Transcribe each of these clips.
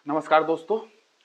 नमस्कार दोस्तों,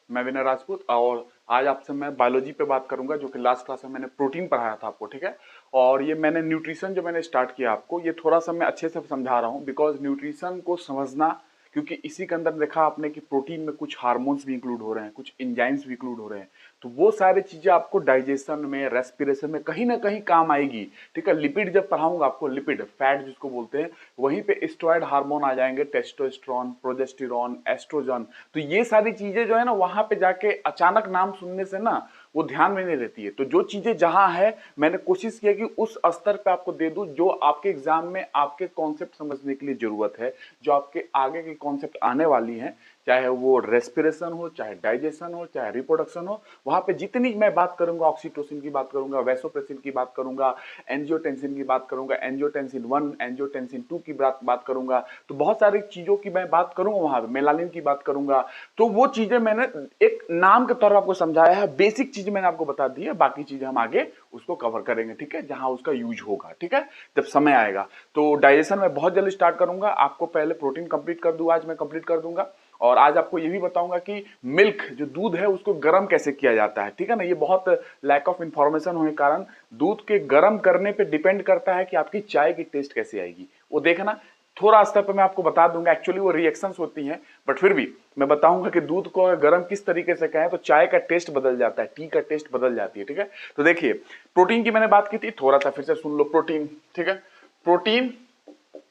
मैं विनय राजपूत और आज आपसे मैं बायोलॉजी पे बात करूंगा जो कि लास्ट क्लास में मैंने प्रोटीन पढ़ाया था आपको। ठीक है। और ये मैंने न्यूट्रिशन जो मैंने स्टार्ट किया आपको, ये थोड़ा सा मैं अच्छे से समझा रहा हूँ बिकॉज न्यूट्रिशन को समझना, क्योंकि इसी के अंदर देखा आपने कि प्रोटीन में कुछ हार्मोन्स भी इंक्लूड हो रहे हैं, कुछ एंजाइम्स भी इंक्लूड हो रहे हैं। तो वो सारी चीजें आपको डाइजेशन में, रेस्पिरेशन में कहीं ना कहीं काम आएगी। ठीक है। लिपिड जब पढ़ाऊंगा आपको, लिपिड फैट जिसको बोलते हैं, वहीं पे स्टेरॉयड हार्मोन आ जाएंगे, टेस्टोस्टेरोन, प्रोजेस्टेरॉन, एस्ट्रोजन। तो ये सारी चीजें जो है ना, वहां पे जाके अचानक नाम सुनने से ना वो ध्यान में नहीं रहती है। तो जो चीजें जहां है, मैंने कोशिश किया कि उस स्तर पे आपको दे दूं जो आपके एग्जाम में आपके कॉन्सेप्ट समझने के लिए जरूरत है, जो आपके आगे की कॉन्सेप्ट आने वाली हैं, चाहे वो रेस्पिरेशन हो, चाहे डाइजेशन हो, चाहे रिप्रोडक्शन हो। वहां पे जितनी मैं बात करूंगा, ऑक्सीटोसिन की बात करूंगा, वैसोप्रेसिन की बात करूंगा, एंजियोटेंसिन की बात करूंगा, एंजियोटेंसिन 1, एंजियोटेंसिन 2 की बात करूंगा। तो बहुत सारी चीजों की मैं बात करूंगा, वहां पे मेलानिन की बात करूंगा। तो वो चीजें मैंने एक नाम के तौर पर आपको समझाया है, बेसिक चीज मैंने आपको बता दी है, बाकी चीजें हम आगे उसको कवर करेंगे। ठीक है, जहां उसका यूज होगा। ठीक है, जब समय आएगा। तो डाइजेशन में बहुत जल्दी स्टार्ट करूंगा। आपको पहले प्रोटीन कंप्लीट कर दूंगा, आज मैं कंप्लीट कर दूंगा। और आज आपको ये भी बताऊंगा कि मिल्क जो दूध है उसको गर्म कैसे किया जाता है। ठीक है ना, ये बहुत लैक ऑफ इंफॉर्मेशन होने के कारण दूध के गर्म करने पे डिपेंड करता है कि आपकी चाय की टेस्ट कैसे आएगी, वो देखना। थोड़ा स्तर पर मैं आपको बता दूंगा, एक्चुअली वो रिएक्शंस होती हैं, बट फिर भी मैं बताऊंगा कि दूध को गर्म किस तरीके से कहें तो चाय का टेस्ट बदल जाता है, टी का टेस्ट बदल जाती है। ठीक है, तो देखिए प्रोटीन की मैंने बात की थी, थोड़ा सा फिर से सुन लो। प्रोटीन, ठीक है, प्रोटीन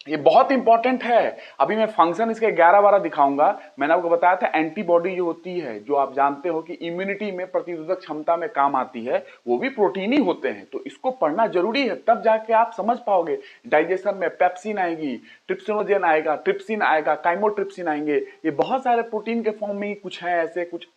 ये बहुत इंपॉर्टेंट है। अभी मैं फंक्शन इसके 11-12 दिखाऊंगा। मैंने आपको बताया था एंटीबॉडी जो होती है, जो आप जानते हो कि इम्यूनिटी में, प्रतिरोधक क्षमता में काम आती है, वो भी प्रोटीन ही होते हैं। तो इसको पढ़ना जरूरी है, तब जाके आप समझ पाओगे। डाइजेशन में पेप्सिन आएगी, ट्रिप्सिनोजेन आएगा, ट्रिप्सिन आएगा, काइमोट्रिप्सिन आएंगे। ये बहुत सारे प्रोटीन के फॉर्म में ही कुछ है ऐसे, कुछ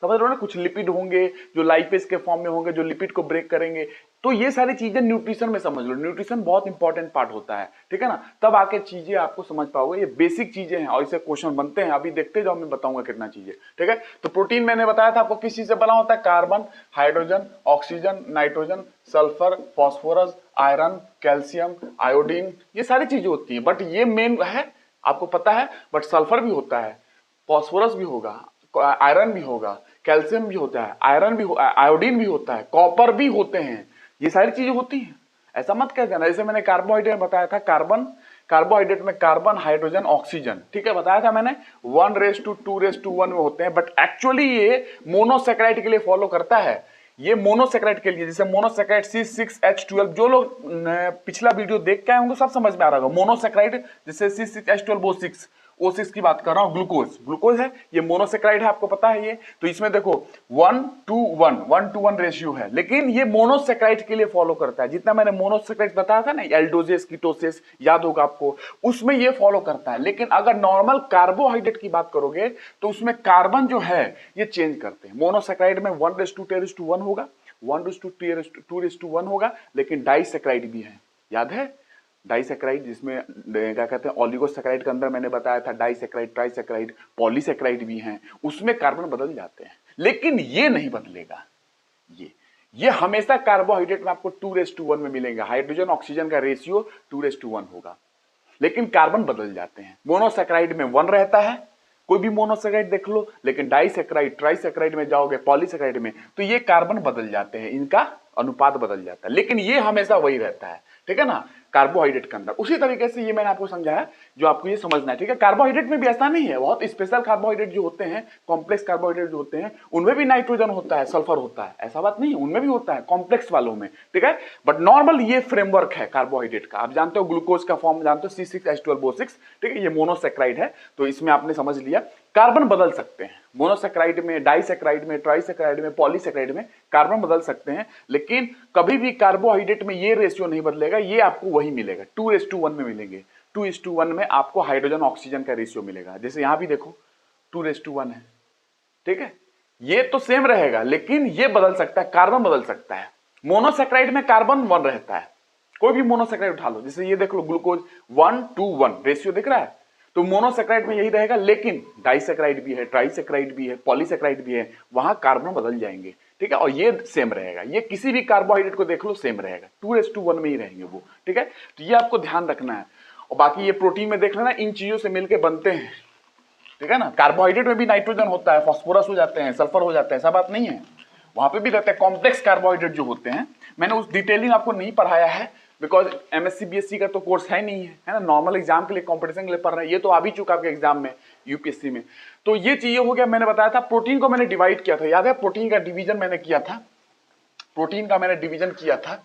समझ रहे हो ना। कुछ लिपिड होंगे जो लाइपेज के फॉर्म में होंगे, जो लिपिड को ब्रेक करेंगे। तो ये सारी चीजें न्यूट्रिशन में समझ लो। न्यूट्रिशन बहुत इंपॉर्टेंट पार्ट होता है। ठीक है ना, तब आके चीजें आपको समझ पाओगे। ये बेसिक चीजें हैं और इसे क्वेश्चन बनते हैं, अभी देखते जाओ, मैं बताऊंगा कितना चीजें। ठीक है, तो प्रोटीन मैंने बताया था आपको किस चीज से बना होता है। Carbon, hydrogen, oxygen, nitrogen, sulphur, phosphorus, iron, calcium, iodine, ये सारी चीजें होती है। बट ये मेन है, आपको पता है। बट सल्फर भी होता है, फास्फोरस भी होगा, आयरन भी होगा, कैल्शियम भी होता है, आयरन भी, आयोडीन भी होता है, कॉपर भी होते हैं। ये सारी चीजें होती हैं, ऐसा मत कह देना। जैसे मैंने कार्बोहाइड्रेट में बताया था, कार्बोहाइड्रेट में कार्बन, हाइड्रोजन, ऑक्सीजन, ठीक है, बताया था मैंने, 1:2:1 में होते हैं। बट एक्चुअली ये मोनोसेक्राइड के लिए फॉलो करता है। ये मोनोसेक्राइड के लिए, जैसे मोनोसेक्राइड C6H12, जो लोग पिछला वीडियो देख के आए होंगे सब समझ में आ रहा होगा। मोनोसेक्राइड जैसे C6H12O6, O6 की बात कर रहा हूं, ग्लूकोज है, ये मोनोसेक्राइड है, आपको पता है ये। तो इसमें देखो 1:1 रेशियो है, लेकिन ये मोनोसेक्राइड के लिए फॉलो करता है। जितना मैंने मोनोसेक्राइड बताया था ना, एल्डोजेस, कीटोसेस, याद होगा आपको, उसमें ये फॉलो करता है। लेकिन अगर नॉर्मल कार्बोहाइड्रेट की बात करोगे तो उसमें कार्बन जो है ये चेंज करते हैं। मोनोसेक्राइड में 1:10:1 होगा, 1:2:1 होगा, लेकिन डाइसेक्राइड भी है, याद है डाइसेक्राइड, जिसमें क्या कहते हैं, ऑलिगोसेक्राइड के अंदर मैंने बताया था डाइसेक्राइड, ट्राइसेक्राइड, पॉलीसेक्राइड भी हैं, उसमें कार्बन बदल जाते हैं। लेकिन ये नहीं बदलेगा। ये हमेशा कार्बोहाइड्रेट में आपको 2:1 में मिलेगा। हाइड्रोजन ऑक्सीजन का रेशियो 2:1 होगा, लेकिन कार्बन बदल जाते हैं। मोनोसेक्राइड में 1 रहता है, कोई भी मोनोसेक्राइड देख लो, लेकिन डाइसेक्राइड, ट्राइसेक्राइड में जाओगे, पॉलीसेक्राइड में, तो ये कार्बन बदल जाते हैं, इनका अनुपात बदल जाता है, लेकिन ये हमेशा वही रहता है। ठीक है ना, कार्बोहाइड्रेट के अंदर उसी तरीके से ये मैंने आपको समझाया, जो आपको ये समझना है। ठीक है, कार्बोहाइड्रेट में भी ऐसा नहीं है, बहुत स्पेशल कार्बोहाइड्रेट जो होते हैं, कॉम्प्लेक्स कार्बोहाइड्रेट जो होते हैं, उनमें भी नाइट्रोजन होता है, सल्फर होता है, ऐसा बात नहीं है, उनमें भी होता है कॉम्प्लेक्स वालों में। ठीक है, बट नॉर्मल ये फ्रेमवर्क है कार्बोहाइड्रेट का। आप जानते हो ग्लूकोज का फॉर्म जानते हो, C6H12O6। ठीक है, ये मोनोसेक्राइड है, तो इसमें आपने समझ लिया। कार्बन बदल सकते हैं मोनोसेक्राइड में, डाइसेक्राइड में, ट्राइसेक्राइड में, पॉलीसेक्राइड में कार्बन बदल सकते हैं, लेकिन कभी भी कार्बोहाइड्रेट में ये रेशियो नहीं बदलेगा, ये आपको वही मिलेगा, 2:1 में मिलेंगे। 2:1 में आपको हाइड्रोजन ऑक्सीजन का रेशियो मिलेगा, जैसे यहां भी देखो 2:1 है। ठीक है, ये तो सेम रहेगा, लेकिन ये बदल सकता है, कार्बन बदल सकता है। मोनोसेक्राइड में कार्बन 1 रहता है, कोई भी मोनोसेक्राइड उठा लो, जैसे ये देख लो ग्लूकोज 1:1 रेशियो दिख रहा है, तो मोनोसेक्राइड में यही रहेगा। लेकिन डाइसेक्राइड भी है, ट्राइसेक्राइड भी है, पॉलीसेक्राइड भी है, वहां कार्बन बदल जाएंगे। ठीक है, और ये सेम रहेगा, ये किसी भी कार्बोहाइड्रेट को देख लो सेम रहेगा, 2:1 में ही रहेंगे वो। ठीक है, तो ये आपको ध्यान रखना है। और बाकी ये प्रोटीन में देख लेना, इन चीजों से मिलकर बनते हैं। ठीक है ना। कार्बोहाइड्रेट में भी नाइट्रोजन होता है, फास्फोरस हो जाते हैं, सल्फर हो जाते हैं, ऐसा बात नहीं है, वहां पे भी रहते हैं कॉम्प्लेक्स कार्बोहाइड्रेट जो होते हैं। मैंने उस डिटेलिंग आपको नहीं पढ़ाया है बिकॉज एमएससी बीएससी का तो कोर्स है नहीं है ना, नॉर्मल एग्जाम के लिए कॉम्पिटिशन के लिए पढ़ रहे हैं, ये तो आ भी चुका आपके एग्जाम में यूपीएससी में। तो ये चीजें हो गया, मैंने बताया था प्रोटीन को मैंने डिवाइड किया था, याद है प्रोटीन का डिवीजन मैंने किया था, प्रोटीन का मैंने डिवीजन किया था,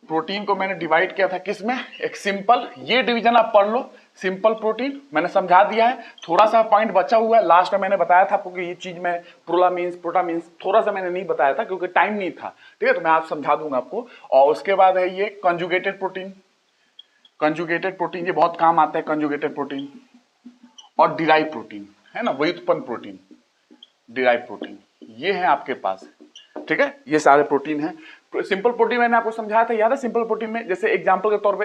प्रोटीन को मैंने डिवाइड किया था किसमें, एक सिंपल, ये डिवीजन आप पढ़ लो, सिंपल प्रोटीन मैंने समझा दिया है, थोड़ा सा पॉइंट बचा हुआ है, लास्ट में मैंने बताया था आपको कि ये चीज मैं प्रोलामीन्स प्रोटामीन्स थोड़ा सा मैंने नहीं बताया था क्योंकि टाइम नहीं था, ठीक है, तो मैं आप समझा दूंगा आपको। और उसके बाद है ये कंजुगेटेड प्रोटीन, कंजुगेटेड प्रोटीन ये बहुत काम आता है, कंजुगेटेड प्रोटीन, और डिराइव प्रोटीन है ना, व्युत्पन्न प्रोटीन, डिराइव प्रोटीन, ये है आपके पास, ठीक है, ये सारे प्रोटीन है। सिंपल प्रोटीन मैंने आपको समझाया था, याद है सिंपल प्रोटीन में जैसे एग्जांपल के तौर पे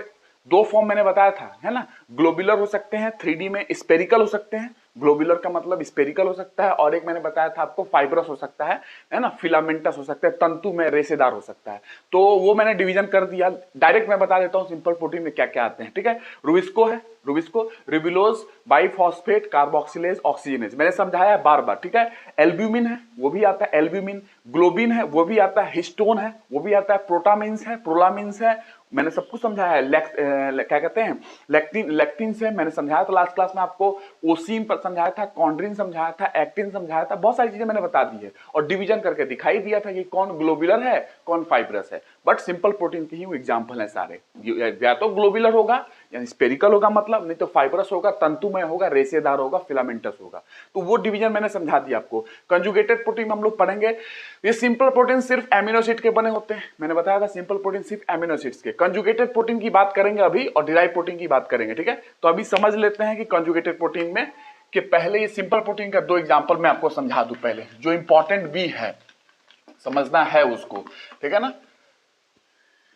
दो फॉर्म मैंने बताया था, है ना, ग्लोबुलर हो सकते हैं, 3D में स्पेरिकल हो सकते हैं, ग्लोबुलर का मतलब स्पेरिकल हो सकता है, और एक मैंने बताया था आपको फाइब्रस हो सकता है ना, फिलामेंटस हो सकता है, तंतु में रेशेदार हो सकता है। तो वो मैंने डिवीजन कर दिया, डायरेक्ट मैं बता देता हूँ सिंपल प्रोटीन में क्या क्या आते हैं, ठीक है। रुबिस्को है, Rubisco, ribulose, biphosphate, carboxylase, oxygenase, मैंने समझाया है बार बार, ठीक है। एल्ब्यूमिन है, वो भी आता है एल्ब्यूमिन, ग्लोबिन है, वो भी आता है, हिस्टोन है, वो भी आता है, प्रोटामिन्स है, प्रोलामिन्स है, मैंने सब कुछ समझाया है, क्या कहते हैं लेक्टिन से मैंने समझाया था लास्ट क्लास में आपको, ओसिन पर समझाया था, कॉन्ड्रिन समझाया था, एक्टिन समझाया था, बहुत सारी चीजें मैंने बता दी है और डिवीजन करके दिखाई दिया था कि कौन ग्लोबुलर है कौन फाइब्रस है। बट सिंपल प्रोटीन के ही वो एग्जाम्पल है सारे, या तो ग्लोबुलर होगा यानी स्पेरिकल होगा मतलब, नहीं तो फाइब्रस होगा, तंतुमय होगा, रेशेदार होगा, फिलामेंटस होगा, तो वो डिवीजन मैंने समझा दिया आपको। कंजुगेटेड प्रोटीन में हम लोग पढ़ेंगे, ये सिंपल प्रोटीन सिर्फ एमिनो एसिड के बने होते हैं, मैंने बताया था सिंपल प्रोटीन सिर्फ एमिनो एसिड्स के। कंजुगेटेड प्रोटीन की बात करेंगे अभी और डिराइव प्रोटीन की बात करेंगे, ठीक है। तो अभी समझ लेते हैं कि कंजुगेटेड प्रोटीन में कि पहले ये सिंपल प्रोटीन का दो एग्जांपल मैं आपको समझा दूं पहले, जो इंपॉर्टेंट भी है समझना है उसको, ठीक है ना,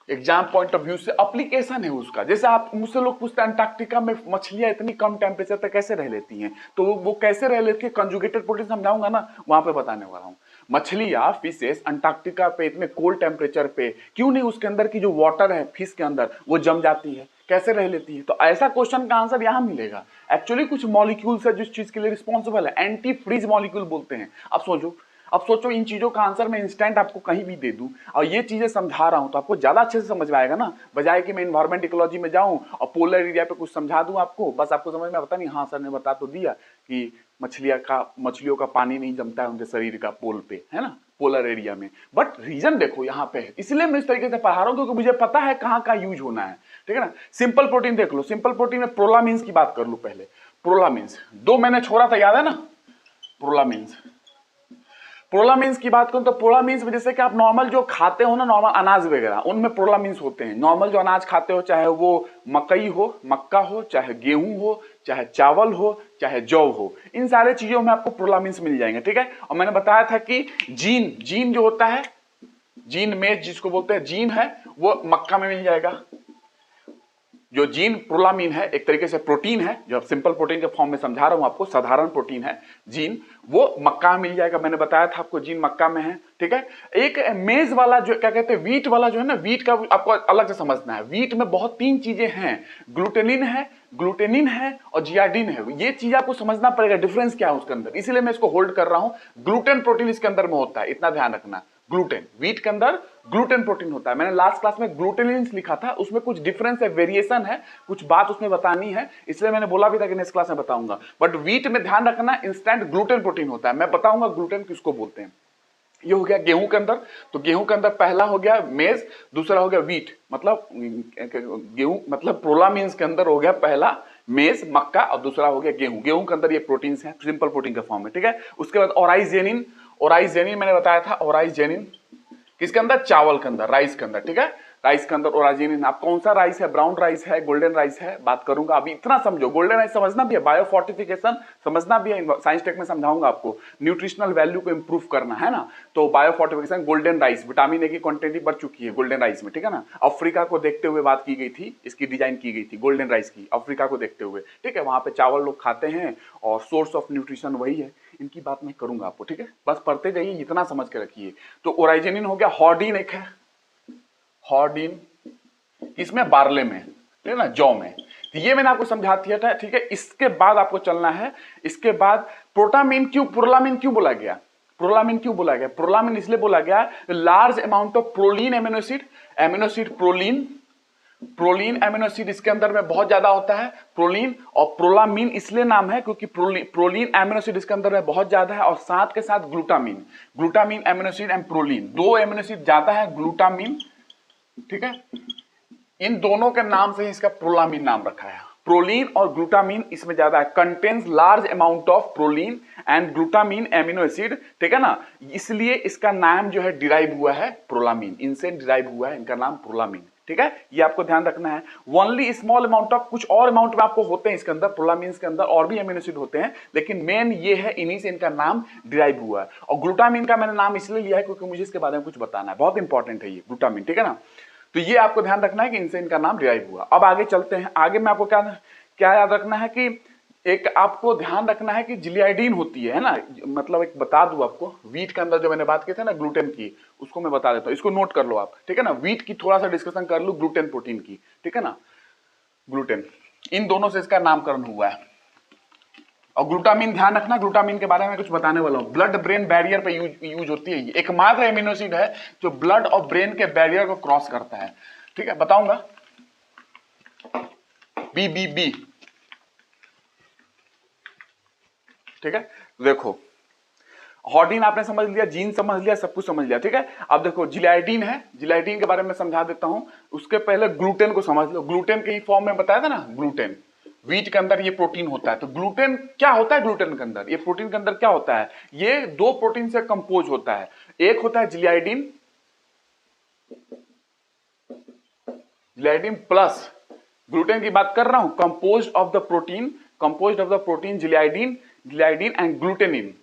एग्जाम पॉइंट ऑफ व्यू से एप्लीकेशन है उसका। जैसे आप मुझसे लोग पूछते हैं अंटार्कटिका में मछलियां इतनी कम टेम्परेचर पे कैसे रह लेती हैं, तो वो कैसे रह लेती है कंजुगेटेड प्रोटीन समझाऊंगा ना, वहां पे बताने वाला हूँ। मछलियां फिशेस अंटार्कटिका पे इतने कोल्ड टेम्परेचर पे क्यों नहीं, उसके अंदर की जो वाटर है फिश के अंदर वो जम जाती है, कैसे रह लेती है, तो ऐसा क्वेश्चन का आंसर यहां मिलेगा। एक्चुअली कुछ मॉलिक्यूल्स है जिस चीज के लिए रिस्पॉन्सिबल है, एंटी फ्रीज मॉलिक्यूल बोलते हैं। अब सोचो इन चीजों का आंसर मैं इंस्टेंट आपको कहीं भी दे दूं और ये चीजें समझा रहा हूं तो आपको ज्यादा अच्छे से समझ में आएगा ना, बजाय कि मैं इन्वायरमेंट इकोलॉजी में जाऊं और पोलर एरिया पे कुछ समझा दूं आपको, बस आपको समझ में आता नहीं, हाँ सर ने बता तो दिया कि मछलियों का पानी नहीं जमता है उनके शरीर का पोल पे, है ना, पोलर एरिया में, बट रीजन देखो यहाँ पे है, इसलिए मैं इस तरीके से पढ़ा रहा हूँ क्योंकि मुझे पता है कहाँ का यूज होना है, ठीक है ना। सिंपल प्रोटीन देख लो, सिंपल प्रोटीन में प्रोलामीन्स की बात कर लो पहले। प्रोलामीन्स दो मैंने छोड़ा था, याद है ना, प्रोलामीन्स की बात करूं तो प्रोलामीन्स में जैसे कि आप नॉर्मल जो खाते हो ना, नॉर्मल अनाज वगैरह, उनमें प्रोलामीन्स होते हैं। नॉर्मल जो अनाज खाते हो, चाहे वो मकई हो, मक्का हो, चाहे गेहूं हो, चाहे चावल हो, चाहे जौ हो, इन सारे चीजों में आपको प्रोलामीन्स मिल जाएंगे, ठीक है। और मैंने बताया था कि जीन जो होता है, जीन मेज जिसको बोलते हैं, जीन है वो मक्का में मिल जाएगा। जो जीन प्रोलामीन है एक तरीके से प्रोटीन है, जो सिंपल प्रोटीन के फॉर्म में समझा रहा हूं आपको, साधारण प्रोटीन है जीन, वो मक्का में मिल जाएगा, मैंने बताया था आपको जीन मक्का में है, ठीक है। एक मेज वाला जो क्या कहते हैं, वीट वाला जो है ना, वीट का आपको अलग से समझना है। वीट में बहुत तीन चीजें हैं, ग्लूटेनिन है और जियाडिन है, ये चीज आपको समझना पड़ेगा डिफरेंस क्या है उसके अंदर, इसलिए मैं इसको होल्ड कर रहा हूं। ग्लूटेन प्रोटीन इसके अंदर में होता है, इतना ध्यान रखना, ग्लूटेन, व्हीट के अंदर ग्लूटेन प्रोटीन होता है। मैंने लास्ट क्लास में ग्लूटेनिन लिखा था, उसमें कुछ डिफरेंस है, वेरिएशन है, कुछ बात उसमें बतानी है, इसलिए मैंने बोला भी था कि नेक्स्ट क्लास में बताऊंगा। बट व्हीट में ध्यान रखना इंस्टेंट ग्लूटेन प्रोटीन होता है, मैं बताऊंगा ग्लूटेन किसको बोलते हैं। ये हो गया गेहूं के अंदर, तो गेहूं के अंदर पहला हो गया मेज, दूसरा हो गया व्हीट, मतलब गेहूं, मतलब प्रोलामीन्स के अंदर हो गया पहला मेज मक्का और दूसरा हो गया गेहूं। गेहूं के अंदर ये प्रोटीन्स हैं सिंपल प्रोटीन के फॉर्म में, ठीक है। उसके बाद ओराइजेनिन मैंने बताया था, ओराइजेनिन किसके अंदर, चावल के अंदर, राइस के अंदर, ठीक है, राइस के अंदर ओराइजेनिन। आप कौन सा राइस है, ब्राउन राइस है, गोल्डन राइस है, बात करूंगा अभी, इतना समझो। गोल्डन राइस समझना भी है, बायोफोर्टिफिकेशन समझना भी है, साइंस टेक में समझाऊंगा आपको, न्यूट्रिशनल वैल्यू को इंप्रूव करना है ना, तो biofortification, golden rice, vitamin A की क्वांटिटी बढ़ चुकी है गोल्डन राइस में, ठीक है ना। अफ्रीका को देखते हुए बात की गई थी, इसकी डिजाइन की गई थी गोल्डन राइस की, अफ्रीका को देखते हुए, ठीक है, वहां पे चावल लोग खाते हैं और सोर्स ऑफ न्यूट्रिशन वही है। इनकी बात मैं करूंगा आपको, ठीक है, बस पढ़ते जाइए, इतना समझ के रखिए। तो ओराइजेनिन हो गया, हॉर्डिन एक है, हॉर्डिन किसमें, बार्ले में, ठीक है ना, जौ में। तो ये मैंने आपको समझा दिया था, ठीक है। इसके बाद आपको चलना है, इसके बाद प्रोटामीन क्यों, प्रोलामीन क्यों बोला गया, प्रोलामीन क्यों बोला गया, प्रोलामीन इसलिए बोला गया large amount of proline amino acid proline, proline amino acid इसके अंदर में बहुत ज्यादा होता है, प्रोलीन। और प्रोलामीन इसलिए नाम है क्योंकि प्रोलीन एमिनो एसिड इसके अंदर में बहुत ज्यादा है, और साथ के साथ glutamine, glutamine amino acid and proline, दो एमिनो एसिड ज्यादा है, ग्लूटामीन, ठीक है। इन दोनों के नाम से ही इसका प्रोलामीन नाम रखा है। प्रोलीन और ग्लूटामीन इसमें ज्यादा है, contains large amount of proline and glutamine amino acid, ठीक है ना, इसलिए इसका नाम जो है डिराइव हुआ है प्रोलामीन, इनसे डिराइव हुआ है इनका नाम प्रोलामीन, ठीक है। ये आपको ध्यान रखना है। ओनली स्मॉल अमाउंट ऑफ, कुछ और अमाउंट में आपको होते हैं इसके अंदर, प्रोलामीन के अंदर और भी एमिनो एसिड होते हैं, लेकिन मेन ये है, इन्हीं से इनका नाम डिराइव हुआ है। और ग्लूटामीन का मैंने नाम इसलिए लिया है क्योंकि मुझे इसके बारे में कुछ बताना है, बहुत इंपॉर्टेंट है ये ग्लूटामीन, ठीक है ना। तो ये आपको ध्यान रखना है कि इनसे इनका नाम डिराइव हुआ। अब आगे चलते हैं, आगे में आपको क्या क्या याद रखना है कि एक आपको ध्यान रखना है कि जिलियाइडीन होती है ना, मतलब एक बता दूं आपको, वीट के अंदर जो मैंने बात की थी ना ग्लूटेन की, उसको मैं बता देता हूं, इसको नोट कर लो आप, ठीक है ना। वीट की थोड़ा सा डिस्कशन कर लो, ग्लूटेन प्रोटीन की, ठीक है ना, ग्लूटेन, इन दोनों से इसका नामकरण हुआ है। और ग्लूटामीन ध्यान रखना, ग्लूटामीन के बारे में कुछ बताने वाला हूं, ब्लड ब्रेन बैरियर पे यूज होती है, एकमात्र एमिनो एसिड है जो ब्लड और ब्रेन के बैरियर को क्रॉस करता है, ठीक है, बताऊंगा। BBB, ठीक है। देखो हॉर्डिन आपने समझ लिया, जीन समझ लिया, सब कुछ समझ लिया, ठीक है। अब देखो जिलाइडीन है, जिलाइडीन के बारे में समझा देता हूं, उसके पहले ग्लूटेन को समझ लो। ग्लूटेन के ही फॉर्म में बताया था ना, ग्लूटेन, वीट के अंदर ये प्रोटीन होता है। तो ग्लूटेन क्या होता है, ग्लूटेन के अंदर, ये प्रोटीन के अंदर क्या होता है, ये दो प्रोटीन से कंपोज होता है, एक होता है जिलाइडीन, जिलाइडीन प्लस, ग्लूटेन की बात कर रहा हूं, composed of the protein gliadin, gliadin and glutenin,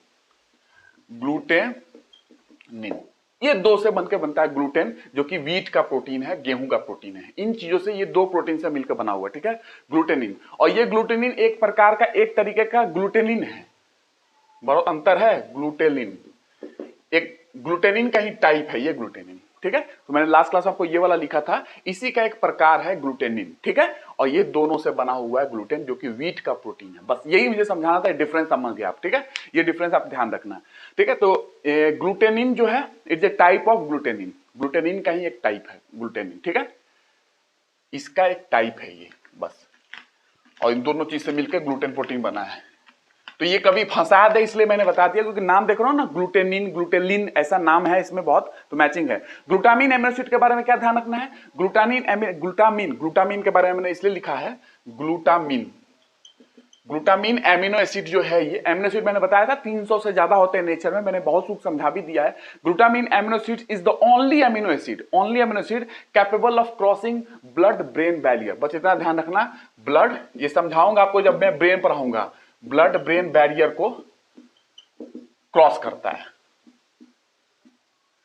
glutenin, ये दो से बनकर बनता है ग्लूटेन, जो कि वीट का प्रोटीन है, गेहूं का प्रोटीन है। इन चीजों से, ये दो प्रोटीन से मिलकर बना हुआ है, ठीक है, ग्लूटेनिन। और ये ग्लूटेनिन एक प्रकार का, एक तरीके का ग्लूटेनिन है, बहुत अंतर है, ग्लूटेनिन एक ग्लूटेनिन का ही टाइप है ये ग्लूटेनिन, ठीक है। तो मैंने लास्ट क्लास में आपको ये वाला लिखा था, इसी का एक प्रकार है ग्लूटेनिन, ठीक है। और ये दोनों से बना हुआ है ग्लूटेन, जो कि वीट का प्रोटीन है। बस यही मुझे समझाना था, डिफरेंस समझ गया आप, ठीक है, ये डिफरेंस आप ध्यान रखना, ठीक है। तो ग्लूटेनिन जो है, it's a type of glutenin, glutenin का ही एक टाइप है ग्लूटेनिन, ठीक है, इसका एक टाइप है ये, बस। और इन दोनों चीज से मिलकर ग्लूटेन प्रोटीन बना है। तो ये कभी फंसा दे इसलिए मैंने बता दिया, क्योंकि नाम देख रहा हूं ना, ग्लूटेनिन, ग्लूटेलिन, ऐसा नाम है इसमें, बहुत तो मैचिंग है। ग्लूटामीन एमिनो एसिड के बारे में क्या ध्यान रखना है, ग्लूटामीन के बारे में मैंने इसलिए लिखा है ग्लूटामीन एमिनो एसिड जो है, ये एमिनो एसिड मैंने बताया था 300 से ज्यादा होते हैं नेचर में, मैंने बहुत सूख समझा भी दिया है। Glutamine amino acid is the only amino acid capable of crossing blood brain barrier. बस इतना ध्यान रखना, ब्लड, ये समझाऊंगा आपको जब मैं ब्रेन पढ़ाऊंगा, ब्लड ब्रेन बैरियर को क्रॉस करता है,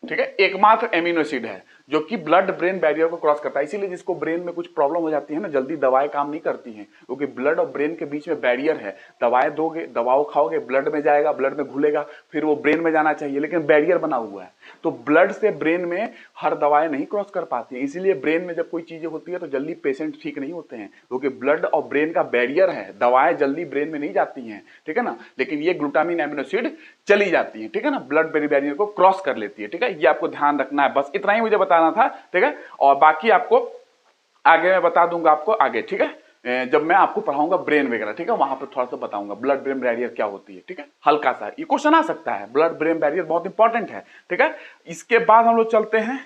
ठीक है, एकमात्र एमिनो एसिड है जो कि ब्लड ब्रेन बैरियर को क्रॉस करता है। इसीलिए जिसको ब्रेन में कुछ प्रॉब्लम हो जाती है ना, जल्दी दवाएं काम नहीं करती हैं, क्योंकि ब्लड और ब्रेन के बीच में बैरियर है। दवाएं दोगे, दवाओं खाओगे, ब्लड में जाएगा, ब्लड में घुलेगा, फिर वो ब्रेन में जाना चाहिए, लेकिन बैरियर बना हुआ है। तो ब्लड से ब्रेन में हर दवाएं नहीं क्रॉस कर पाती, इसीलिए ब्रेन में जब कोई चीजें होती है तो जल्दी पेशेंट ठीक नहीं होते हैं, क्योंकि ब्लड और ब्रेन का बैरियर है, दवाएं जल्दी ब्रेन में नहीं जाती हैं, ठीक है ना। लेकिन ये ग्लूटामीन एमिनो एसिड चली जाती है, ठीक है ना, ब्लड ब्रेन बैरियर को क्रॉस कर लेती है, ठीक है। ये आपको ध्यान रखना है, बस इतना ही मुझे बताना था, ठीक है। और बाकी आपको आगे मैं बता दूंगा आपको आगे, ठीक है, जब मैं आपको पढ़ाऊंगा ब्रेन वगैरह, ठीक है, वहां पर थोड़ा सा बताऊंगा ब्लड ब्रेन बैरियर क्या होती है, ठीक है। हल्का सा ये क्वेश्चन आ सकता है, ब्लड ब्रेन बैरियर बहुत इंपॉर्टेंट है, ठीक है। इसके बाद हम लोग चलते हैं,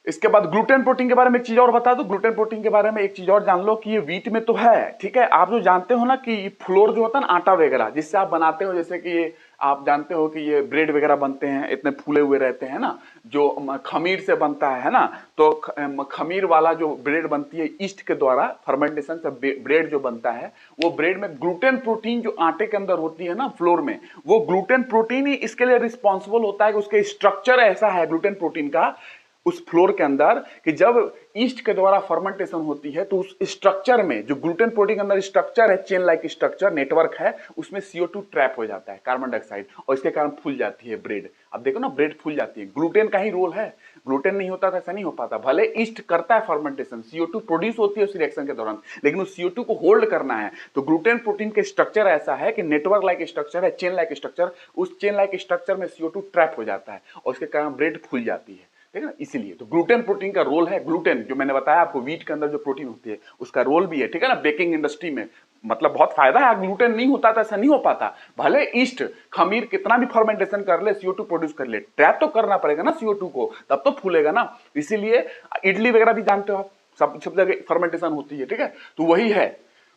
इसके बाद ग्लूटेन प्रोटीन के बारे में एक चीज और बता दो। ग्लूटेन प्रोटीन के बारे में एक चीज और जान लो कि ये व्हीट में तो है, ठीक है। आप जो जानते हो ना कि फ्लोर जो होता है ना, आटा वगैरह जिससे आप बनाते हो, जैसे कि ये आप जानते हो कि ये ब्रेड वगैरह बनते हैं, इतने फूले हुए रहते हैं ना, जो खमीर से बनता है ना, तो खमीर वाला जो ब्रेड बनती है ईस्ट के द्वारा, फर्मेंटेशन से ब्रेड जो बनता है, वो ब्रेड में ग्लूटेन प्रोटीन जो आटे के अंदर होती है ना फ्लोर में, वो ग्लूटेन प्रोटीन ही इसके लिए रिस्पॉन्सिबल होता है कि उसके स्ट्रक्चर ऐसा है ग्लूटेन प्रोटीन का, उस फ्लोर के अंदर कि जब ईस्ट के द्वारा फर्मेंटेशन होती है तो उस स्ट्रक्चर में जो ग्लूटेन प्रोटीन के अंदर स्ट्रक्चर है, चेन लाइक स्ट्रक्चर नेटवर्क है, उसमें CO2 ट्रैप हो जाता है, कार्बन डाइऑक्साइड, और इसके कारण फूल जाती है ब्रेड। अब देखो ना, ब्रेड फूल जाती है, ग्लूटेन का ही रोल है। ग्लूटेन नहीं होता तो ऐसा नहीं हो पाता। भले ईस्ट करता है फर्मेंटेशन, CO2 प्रोड्यूस होती है उस रिएक्शन के दौरान, लेकिन उस CO2 को होल्ड करना है तो ग्लूटेन प्रोटीन के स्ट्रक्चर ऐसा है कि नेटवर्क लाइक स्ट्रक्चर है, चेन लाइक स्ट्रक्चर, उस चेन लाइक स्ट्रक्चर में CO2 ट्रैप हो जाता है और उसके कारण ब्रेड फूल जाती है, ठीक है ना। इसलिए तो ग्लूटेन प्रोटीन का रोल है, ग्लूटेन जो मैंने बताया आपको व्हीट के अंदर जो प्रोटीन होती है उसका रोल भी है, ठीक है ना। बेकिंग इंडस्ट्री में मतलब बहुत फायदा है। ग्लूटेन नहीं होता तो ऐसा नहीं हो पाता। भले ईस्ट खमीर कितना भी फर्मेंटेशन कर ले, CO2 प्रोड्यूस कर ले, ट्रैप तो करना पड़ेगा ना CO2 को, तब तो फूलेगा ना। इसीलिए इडली वगैरह भी जानते हो आप, सब जगह फर्मेंटेशन होती है, ठीक है। तो वही है,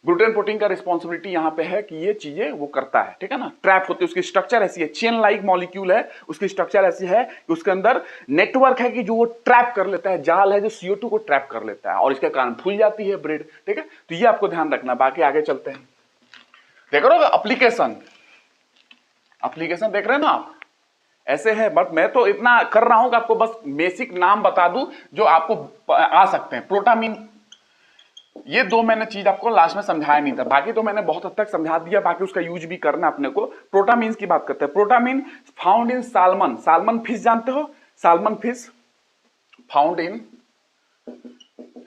ग्लूटेन प्रोटीन का रिस्पॉन्सिबिलिटी यहाँ पे है कि ये चीजें वो करता है, ठीक है ना। ट्रैप होती है, उसकी स्ट्रक्चर ऐसी है, चेन लाइक मॉलिक्यूल है, उसकी स्ट्रक्चर ऐसी है कि उसके अंदर नेटवर्क है कि जो वो ट्रैप कर लेता है, जाल है जो CO2 को ट्रैप कर लेता है और इसके कारण फूल जाती है ब्रेड, ठीक है। तो ये आपको ध्यान रखना। बाकी आगे चलते हैं, देख रहे हो एप्लीकेशन, एप्लीकेशन देख रहे हैं ना आप, ऐसे है। बट मैं तो इतना कर रहा हूं कि आपको बस बेसिक नाम बता दूं जो आपको आ सकते हैं। प्रोटामीन, ये दो मैंने चीज आपको लास्ट में समझाया नहीं था, बाकी तो मैंने बहुत हद तक समझा दिया, बाकी उसका यूज भी करना अपने को। प्रोटामीन की बात करते हैं। Protamine found in salmon, salmon fish जानते हो, salmon fish found in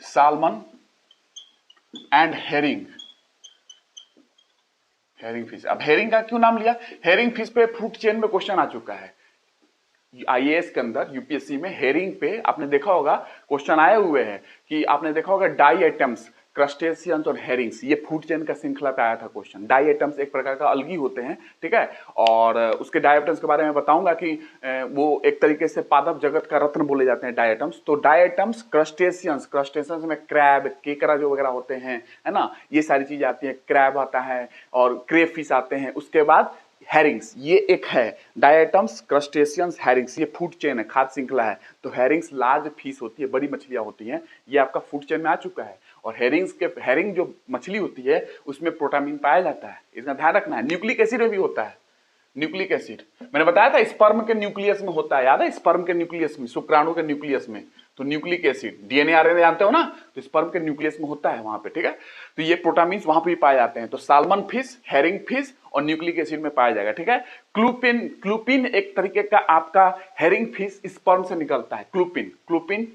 salmon and herring, herring fish. अब हेरिंग का क्यों नाम लिया, हेरिंग फिश पे फूड चेन में क्वेश्चन आ चुका है IAS के अंदर, UPSC में। हेरिंग पे आपने देखा होगा क्वेश्चन आए हुए हैं कि आपने देखा होगा डाई आइटम्स, क्रस्टेशियंस और हेरिंग्स, ये फूड चेन का श्रृंखला पे आया था क्वेश्चन। डाई आइटम्स एक प्रकार का अलगी होते हैं, ठीक है, और उसके डाई आइटम्स के बारे में बताऊंगा कि वो एक तरीके से पादप जगत का रत्न बोले जाते हैं डाई आइटम्स। तो डाई आइटम्स क्रस्टेशियंस, क्रस्टेशियंस में क्रैब, केकड़ा जो वगैरह होते हैं, है ना, ये सारी चीजें आती हैं। क्रैब आता है और क्रेफिश आते हैं। उसके बाद हैरिंग्स, ये एक है डायटम्स, क्रस्टेशियंस, हैरिंग्स, ये फूड चेन है, खाद्य श्रृंखला है। तो हैरिंग्स लार्ज फिश होती है, बड़ी मछलियां होती हैं, ये आपका फूड चेन में आ चुका है। और हैरिंग्स के, हैरिंग जो मछली होती है उसमें प्रोटामीन पाया जाता है, इसका ध्यान रखना है। न्यूक्लिक एसिड में भी होता है, न्यूक्लिक एसिड मैंने बताया था स्पर्म के न्यूक्लियस में होता है, याद है, स्पर्म के न्यूक्लियस में, शुक्राणु के न्यूक्लियस में। तो न्यूक्लिक एसिड, DNA RNA जानते हो ना, तो स्पर्म के न्यूक्लियस में होता है वहां पे, ठीक है। तो ये प्रोटामीन वहां पे भी पाए जाते हैं। तो साल्मन फिश, हेरिंग फिश और न्यूक्लिक एसिड में पाया जाएगा, ठीक है। क्लूपिन, क्लूपिन एक तरीके का आपका हेरिंग फिश स्पर्म से निकलता है। क्लूपिन, क्लूपिन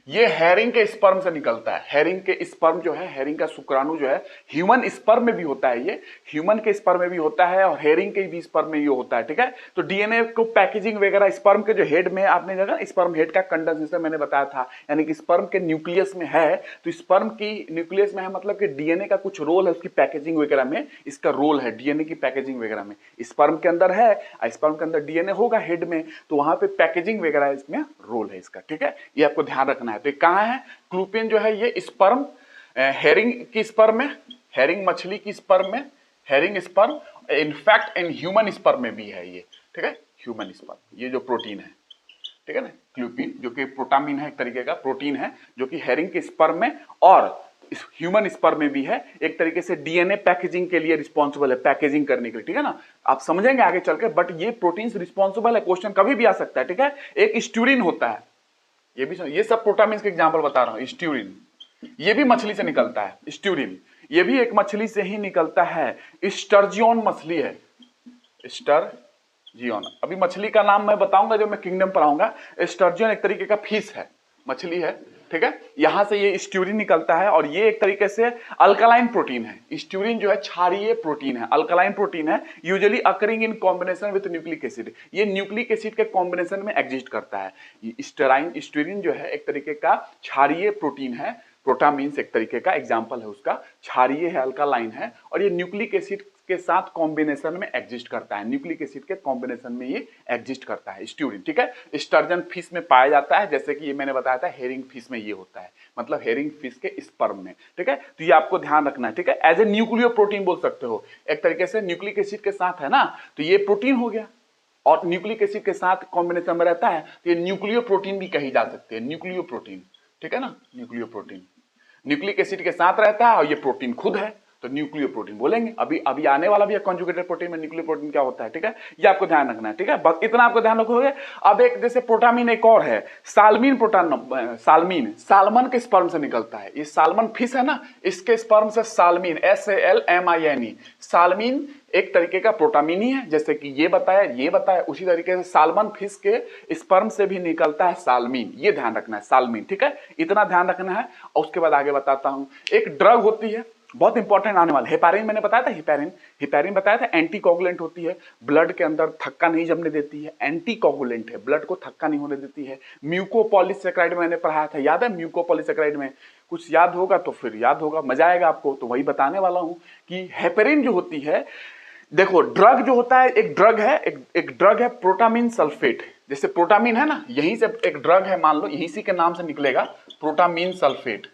ये हेरिंग के स्पर्म से निकलता है। हेरिंग के स्पर्म जो है, हेरिंग का शुक्राणु जो है, ह्यूमन स्पर्म में भी होता है, ये ह्यूमन के स्पर्म में भी होता है और हेरिंग के भी स्पर्म में ये होता है, ठीक है। तो DNA को पैकेजिंग वगैरह स्पर्म के जो हेड में, आपने देखा स्पर्म हेड का कंडेंसेशन मैंने बताया था, यानी कि स्पर्म के न्यूक्लियस में है। तो स्पर्म की न्यूक्लियस में है मतलब कि DNA का कुछ रोल है उसकी पैकेजिंग वगैरह में, इसका रोल है DNA की पैकेजिंग वगैरह में। स्पर्म के अंदर है, स्पर्म के अंदर DNA होगा हेड में, तो वहां पे पैकेजिंग वगैरह इसमें रोल है इसका, ठीक है। ये आपको ध्यान रखना है। तो कहां है क्लूपिन जो है, ये स्पर्म, हेरिंग की स्पर्म में, हेरिंग मछली की स्पर्म में, herring sperm, in fact in human sperm में भी है ये, ठीक है, ह्यूमन स्पर्म, ये जो प्रोटीन है, ठीक है ना, क्लूपिन जो कि प्रोटामीन है, एक तरीके का प्रोटीन है जो कि हेरिंग के स्पर्म में और इस ह्यूमन स्पर्म में भी है। एक तरीके से DNA पैकेजिंग के लिए रिस्पॉन्सिबल है, पैकेजिंग करने के लिए, ठीक है ना। आप समझेंगे आगे चलकर, बट ये प्रोटीन रिस्पॉन्सिबल है, क्वेश्चन कभी भी आ सकता है, ठीक है। एक स्ट्यूरिन होता है, ये भी, ये सब प्रोटामीन के एग्जांपल बता रहा हूं। स्ट्यूरिन ये भी मछली से निकलता है, स्ट्यूरिन ये भी एक मछली से ही निकलता है। स्टर्जियन मछली है, स्टर्जियन, अभी मछली का नाम मैं बताऊंगा जो मैं किंगडम पर आऊंगा। स्टर्जियन एक तरीके का फिश है, मछली है, ठीक है। यहां से ये स्ट्यूरिन निकलता है और ये एक तरीके से अल्कलाइन प्रोटीन है। स्ट्यूरिन जो है क्षारीय प्रोटीन है, अल्कलाइन प्रोटीन है, usually occurring in combination with nucleic acid. ये न्यूक्लिक एसिड के कॉम्बिनेशन में एग्जिस्ट करता है। स्ट्यूरिन जो है एक तरीके का क्षारीय प्रोटीन है, प्रोटामीन्स एक तरीके का एग्जाम्पल है उसका, क्षारीय है, अल्कालाइन है, और ये न्यूक्लिक एसिड के साथ कॉम्बिनेशन में एग्जिस्ट करता है। न्यूक्लिक एसिड के कॉम्बिनेशन में ये एग्जिस्ट करता है स्ट्यूरिन, ठीक है। स्टर्जन फिश में पाया जाता है, जैसे कि ये मैंने बताया था हेरिंग फिश में ये होता है, मतलब हेरिंग फिश के स्पर्म में, ठीक है। तो ये आपको ध्यान रखना है, ठीक है। एज ए न्यूक्लियो प्रोटीन बोल सकते हो, एक तरीके से न्यूक्लिक एसिड के साथ है ना, तो ये प्रोटीन हो गया और न्यूक्लिक एसिड के साथ कॉम्बिनेशन में रहता है, तो ये न्यूक्लियो प्रोटीन भी कही जा सकती है, न्यूक्लियो प्रोटीन, ठीक है ना। न्यूक्लियो प्रोटीन न्यूक्लिक एसिड के साथ रहता है और ये प्रोटीन खुद है, तो न्यूक्लियो प्रोटीन बोलेंगे। अभी अभी आने वाला भी है कॉन्जुगेटेड प्रोटीन में न्यूक्लियो प्रोटीन क्या होता है, ठीक है, ये आपको ध्यान रखना है, ठीक है, बस इतना आपको ध्यान रखोगे। अब एक जैसे प्रोटामीन एक और है साल्मीन प्रोटान, साल्मीन सालमन के स्पर्म से निकलता है, ये सालमन फिश है ना, इसके स्पर्म से साल्मीन SALMINE साल्मीन एक तरीके का प्रोटामीन ही है, जैसे कि ये बताया उसी तरीके से सालमन फिश के स्पर्म से भी निकलता है साल्मीन, ये ध्यान रखना है साल्मीन, ठीक है, इतना ध्यान रखना है। और उसके बाद आगे बताता हूं, एक ड्रग होती है बहुत इंपॉर्टेंट आने वाला, हेपारिन मैंने बताया था, हिपैरिन बताया था, एंटीकोगुलेंट होती है, ब्लड के अंदर थक्का नहीं जमने देती है, एंटीकोगुलेंट है, ब्लड को थक्का नहीं होने देती है। म्यूकोपॉलीसेकेराइड में मैंने पढ़ाया था, याद है म्यूकोपॉलीसेकेराइड में, कुछ याद होगा तो फिर याद होगा, मजा आएगा आपको, तो वही बताने वाला हूं कि हेपेरिन जो होती है, देखो ड्रग जो होता है, एक ड्रग है प्रोटामीन सल्फेट, जैसे प्रोटामीन है ना, यहीं से एक ड्रग है, मान लो यहीं से के नाम से निकलेगा प्रोटामीन सल्फेट,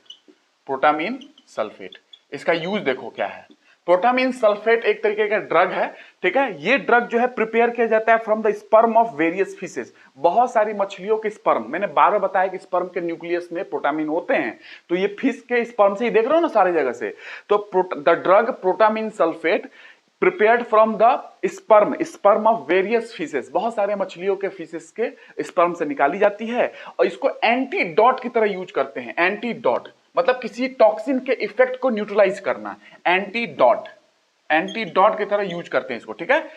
इसका यूज देखो क्या है। प्रोटामीन सल्फेट एक तरीके का ड्रग है, ठीक है, ये ड्रग जो है प्रिपेयर किया जाता है from the sperm of various fishes, बहुत सारी मछलियों के स्पर्म, मैंने बार बार बताया कि स्पर्म के न्यूक्लियस में प्रोटामीन होते हैं, तो ये फिश के स्पर्म से ही देख रहे हो ना सारी जगह से, तो the drug protamine sulphate prepared from the sperm of various fishes, बहुत सारे मछलियों के फिशेस के स्पर्म से निकाली जाती है, और इसको एंटीडॉट की तरह यूज करते हैं। एंटीडॉट मतलब किसी टॉक्सिन के इफेक्ट को न्यूट्रलाइज करना, एंटीडॉट की तरह यूज करते हैं इसको, ठीक है,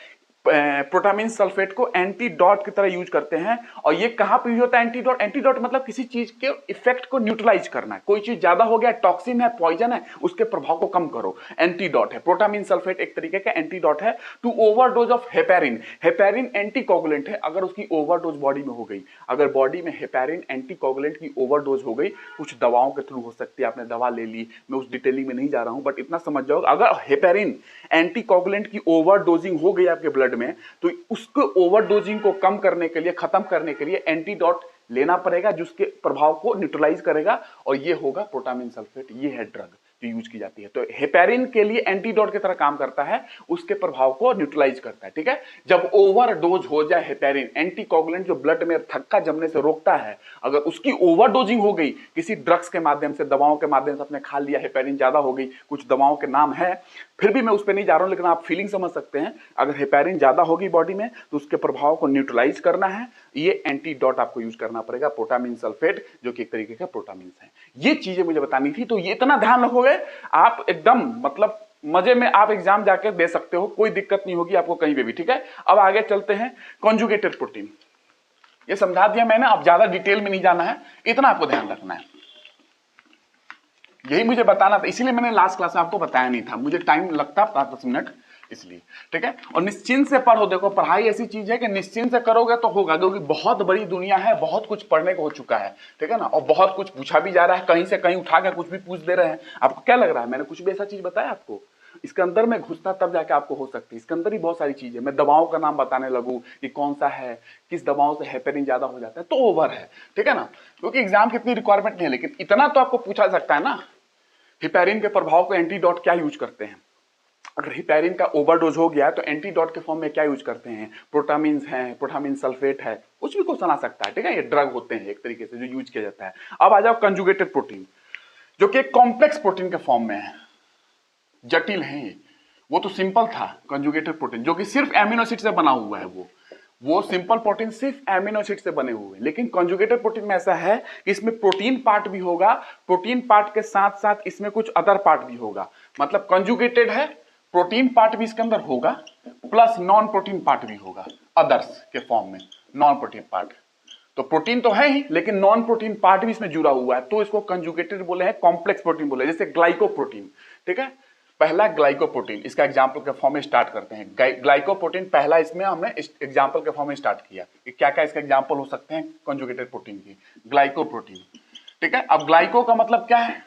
प्रोटामीन सल्फेट को एंटीडॉट की तरह यूज करते हैं। और ये कहां पर यूज होता है एंटीडॉट मतलब किसी चीज के इफेक्ट को न्यूट्रलाइज करना है, कोई चीज ज्यादा हो गया, टॉक्सिन है, पॉइजन है, उसके प्रभाव को कम करो, एंटीडॉट है। प्रोटामीन सल्फेट एक तरीके का एंटीडॉट है to overdose of heparin anticoagulant है, अगर उसकी ओवरडोज बॉडी में हो गई, अगर बॉडी में हेपेरिन एंटीकोगुलेंट की ओवरडोज हो गई, कुछ दवाओं के थ्रू हो सकती है, आपने दवा ले ली, मैं उस डिटेलिंग में नहीं जा रहा हूं, बट इतना समझ जाओ, अगर हेपेरिन एंटीकोगुलेंट की ओवरडोजिंग हो गई आपके ब्लड में, तो उसको ओवरडोजिंग को कम करने के लिए, खत्म करने के लिए एंटीडॉट लेना पड़ेगा, जिसके प्रभाव को न्यूट्रलाइज करेगा, और ये होगा प्रोटामीन सल्फेट, ये है ड्रग जो यूज की जाती है। तो हेपेरिन के लिए एंटीडॉट की तरह काम करता है, उसके प्रभाव को न्यूट्रलाइज करता है, ठीक है। जब ओवरडोज हो जाए हेपेरिन, एंटीकोगुलेंट जो ब्लड में थक्का जमने से रोकता है, अगर उसकी ओवरडोजिंग हो गई किसी ड्रग्स के माध्यम से, दवाओं के माध्यम से आपने खा लिया, हेपेरिन ज्यादा हो गई, कुछ दवाओं के नाम है, फिर भी मैं उस पर नहीं जा रहा हूं, लेकिन आप फीलिंग समझ सकते हैं, अगर हेपेरिन ज्यादा होगी बॉडी में तो उसके प्रभाव को न्यूट्रलाइज करना है, ये एंटीडॉट आपको यूज करना पड़ेगा, प्रोटामीन सल्फेट, जो कि एक तरीके का प्रोटामीन है। ये चीजें मुझे बतानी थी, तो ये इतना ध्यान रखोगे आप एकदम मतलब मजे में आप एग्जाम जाकर दे सकते हो, कोई दिक्कत नहीं होगी आपको कहीं पे भी, ठीक है। अब आगे चलते हैं, कॉन्जुगेटेड प्रोटीन, ये समझा दिया मैंने, अब ज्यादा डिटेल में नहीं जाना है, इतना आपको ध्यान रखना है, यही मुझे बताना था, इसीलिए मैंने लास्ट क्लास में आपको बताया नहीं था, मुझे टाइम लगता 5-10 मिनट इसलिए, ठीक है। और निश्चिंत से पढ़ो, देखो पढ़ाई ऐसी चीज है कि निश्चिंत से करोगे तो होगा, क्योंकि बहुत बड़ी दुनिया है, बहुत कुछ पढ़ने को हो चुका है, ठीक है ना, और बहुत कुछ पूछा भी जा रहा है, कहीं से कहीं उठा कर कुछ भी पूछ दे रहे हैं। आपको क्या लग रहा है मैंने कुछ भी ऐसा चीज बताया आपको? इसके अंदर में घुसता तब जाके आपको हो सकती है, इसके अंदर ही बहुत सारी चीजें, मैं दवाओं का नाम बताने लगूं कि कौन सा है, किस दवाओं से हेपेरिन ज्यादा हो जाता है, तो ओवर है, ठीक है ना, क्योंकि एग्जाम की इतनी रिक्वायरमेंट नहीं है, लेकिन इतना तो आपको पूछा सकता है ना, हिपैरिन के प्रभाव को एंटीडॉट क्या यूज करते हैं, अगर हिपैरिन का ओवरडोज हो गया तो एंटीडॉट के फॉर्म में क्या यूज करते हैं, प्रोटामीन है, प्रोटामीन सल्फेट है, कुछ भी क्वेश्चन आ सकता है, ठीक है, ये ड्रग होते हैं एक तरीके से जो यूज किया जाता है। अब आ जाओ कंजुगेटेड प्रोटीन, जो कि कॉम्प्लेक्स प्रोटीन के फॉर्म में है, जटिल है ये, वो तो सिंपल था कंजुगेटेड प्रोटीन जो कि सिर्फ एमिनो एसिड से बना हुआ है, वो सिंपल प्रोटीन सिर्फ एमिनो एसिड से बने हुए हैं, लेकिन कंजुगेटेड प्रोटीन में ऐसा है कि इसमें प्रोटीन पार्ट भी होगा, प्रोटीन पार्ट के साथ साथ इसमें कुछ अदर पार्ट भी होगा, मतलब कंजुगेटेड है, प्रोटीन पार्ट भी इसके अंदर होगा, प्लस नॉन प्रोटीन पार्ट भी होगा, अदर्स के फॉर्म में नॉन प्रोटीन पार्ट, तो प्रोटीन तो है ही लेकिन नॉन प्रोटीन पार्ट भी इसमें जुड़ा हुआ है, तो इसको कंजुगेटेड बोले हैं, कॉम्प्लेक्स प्रोटीन बोले, जैसे ग्लाइकोप्रोटीन, ठीक है। पहला ग्लाइकोप्रोटीन, इसका एग्जांपल के फॉर्म में स्टार्ट करते हैं, ग्लाइकोप्रोटीन पहला इसमें हमने एग्जांपल के फॉर्म में स्टार्ट किया कि क्या क्या इसका एग्जांपल हो सकते हैं कंजुगेटेड प्रोटीन की, ग्लाइकोप्रोटीन, ठीक है। अब ग्लाइको का मतलब क्या है,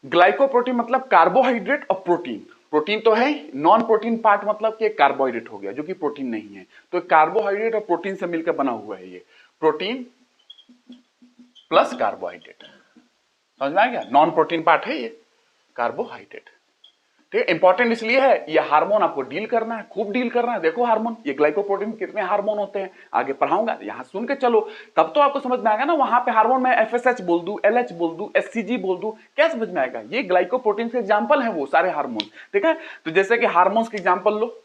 ग्लाइकोप्रोटीन मतलब कार्बोहाइड्रेट और प्रोटीन, प्रोटीन तो है, नॉन प्रोटीन पार्ट मतलब कि कार्बोहाइड्रेट हो गया जो कि प्रोटीन नहीं है, तो कार्बोहाइड्रेट और प्रोटीन से मिलकर बना हुआ है ये, प्रोटीन प्लस कार्बोहाइड्रेट, समझ में आ गया, नॉन प्रोटीन पार्ट है ये कार्बोहाइड्रेट, ठीक है, इंपॉर्टेंट इसलिए है ये हार्मोन आपको डील करना है, खूब डील करना है। देखो हार्मोन, ये ग्लाइकोप्रोटीन कितने हार्मोन होते हैं आगे पढ़ाऊंगा, यहां सुन के चलो, तब तो आपको समझ में आएगा ना। वहां पे हार्मोन में एफएसएच बोल दूं, एलएच बोल दूं, एससीजी बोल दूं, क्या समझ में आएगा? ये ग्लाइकोप्रोटीन के एग्जाम्पल है वो सारे हार्मोन। ठीक है, तो जैसे कि हार्मोन्स के एग्जाम्पल लो,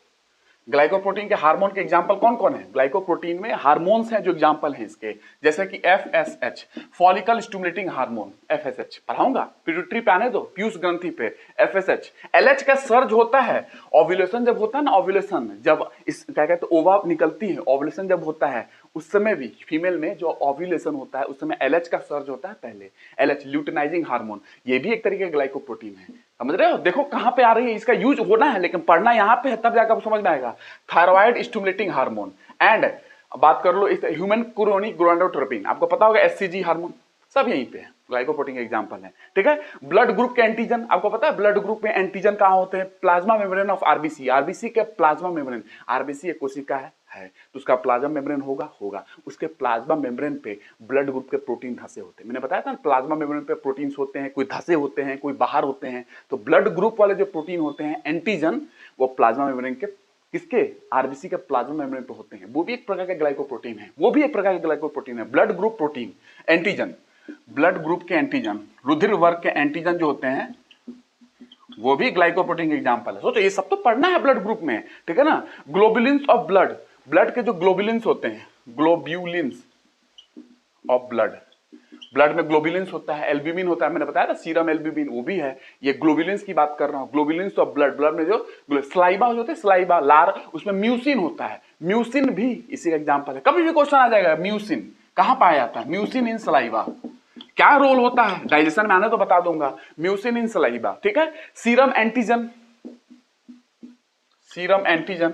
ग्लाइकोप्रोटीन के हार्मोन के एग्जाम्पल कौन कौन है? ग्लाइकोप्रोटीन में हार्मोन्स हैं जो एग्जाम्पल हैं इसके, जैसे कि FSH follicle stimulating hormone, FSH पढ़ाऊंगा, पिट्यूटरी पे आने दो, पीयूष ग्रंथि पे, एफएसएच। एलएच का सर्ज होता है ओव्यूलेशन जब होता है ना, ओव्यूलेशन जब इस क्या कहते हैं ओवा निकलती है, ओव्यूलेशन जब होता है उस समय भी फीमेल में जो ओव्यूलेशन होता है उस समय एलएच का सर्ज होता है पहले, एलएच ल्यूटिनाइजिंग हार्मोन, ये भी एक तरीके का ग्लाइकोप्रोटीन है। समझ रहे हो? देखो कहां पे आ रही है, इसका यूज होना है लेकिन पढ़ना यहां पे है, तब जाकर समझ में आएगा। थायराइड स्टिमुलेटिंग हार्मोन एंड बात कर लो इस ह्यूमन क्रोनिक गोनाडोट्रोपिन, आपको पता होगा एससीजी हार्मोन, सब यहीं पे है, ग्लाइकोप्रोटीन के एग्जांपल है। ठीक है, ब्लड ग्रुप के एंटीजन, आपको पता है ब्लड ग्रुप में एंटीजन कहां होते हैं? Plasma membrane of RBC, RBC के प्लाज्मा मेम्ब्रेन, आरबीसी एक कोशिका है तो उसका प्लाज्मा मेम्ब्रेन होगा, उसके प्लाज्मा मेम्ब्रेन पे ब्लड ग्रुप के प्रोटीन धसे होते हैं। मैंने बताया था ना प्लाज्मा मेम्ब्रेन पे प्रोटीन्स होते हैं, कोई धसे होते हैं, कोई बाहर होते हैं। तो ब्लड ग्रुप वाले जो प्रोटीन होते हैं एंटीजन, वो प्लाज्मा मेम्ब्रेन के किसके? आरबीसी के प्लाज्मा मेम्ब्रेन पे होते हैं, वो भी एक प्रकार का ग्लाइकोप्रोटीन है, वो भी एक प्रकार का ग्लाइकोप्रोटीन है। Blood group protein antigen, blood group के एंटीजन, रुधिर वर्ग के एंटीजन जो होते हैं वो भी ग्लाइकोप्रोटीन के एग्जांपल है। सोचो ये सब तो पढ़ना है ब्लड ग्रुप में, ठीक है ना। ग्लोबुलिन्स ऑफ ब्लड, ब्लड के जो ग्लोबुलिन्स होते हैं, ग्लोब्यूलिन्स ऑफ ब्लड, ब्लड में ग्लोबुलिन्स होता है, एल्ब्यूमिन होता है, मैंने बताया था सीरम एल्ब्यूमिन वो भी है। ये ग्लोबुलिन्स की बात कर रहा हूं, ग्लोबुलिन्स ऑफ ब्लड, ब्लड में जो स्लाइबा होते हैं, स्लाइबा लार, उसमें म्यूसिन होता है, म्यूसिन भी इसी का एग्जांपल है। कभी भी क्वेश्चन आ जाएगा म्यूसिन कहां पाया जाता है, म्यूसिन इन सलाइवा, क्या रोल होता है डाइजेशन में, आने तो बता दूंगा, म्यूसिन इन सलाइवा। ठीक है, serum antigen, serum antigen,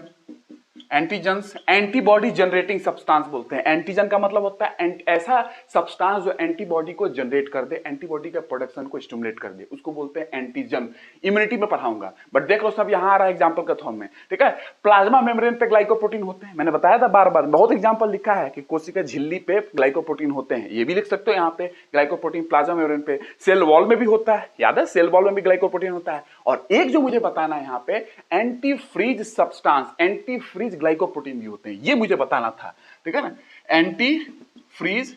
antigens antibody generating substance बोलते हैं। एंटीजन का मतलब होता है ऐसा सब्सटेंस जो एंटीबॉडी को जनरेट कर दे, एंटीबॉडी के प्रोडक्शन को स्टिमुलेट कर दे, उसको बोलते हैं एंटीजन। इम्यूनिटी में पढ़ाऊंगा, बट देख लो सब यहां आ रहा है एग्जांपल के फॉर्म में। ठीक है, प्लाज्मा मेम्ब्रेन पे ग्लाइकोप्रोटीन होते हैं, मैंने बताया था बार बार, बहुत एग्जांपल लिखा है कि कोशिका झिल्ली पे ग्लाइकोप्रोटीन होते हैं, ये भी लिख सकते हो यहाँ पे ग्लाइकोप्रोटीन प्लाज्मा मेम्ब्रेन पे। सेल वॉल में भी होता है, याद है सेल वॉल में भी ग्लाइकोप्रोटीन होता है। और एक जो मुझे बताना है यहाँ पे, antifreeze substance, antifreeze glycoprotein भी होते हैं, ये मुझे बताना था। ठीक है ना, एंटी फ्रीज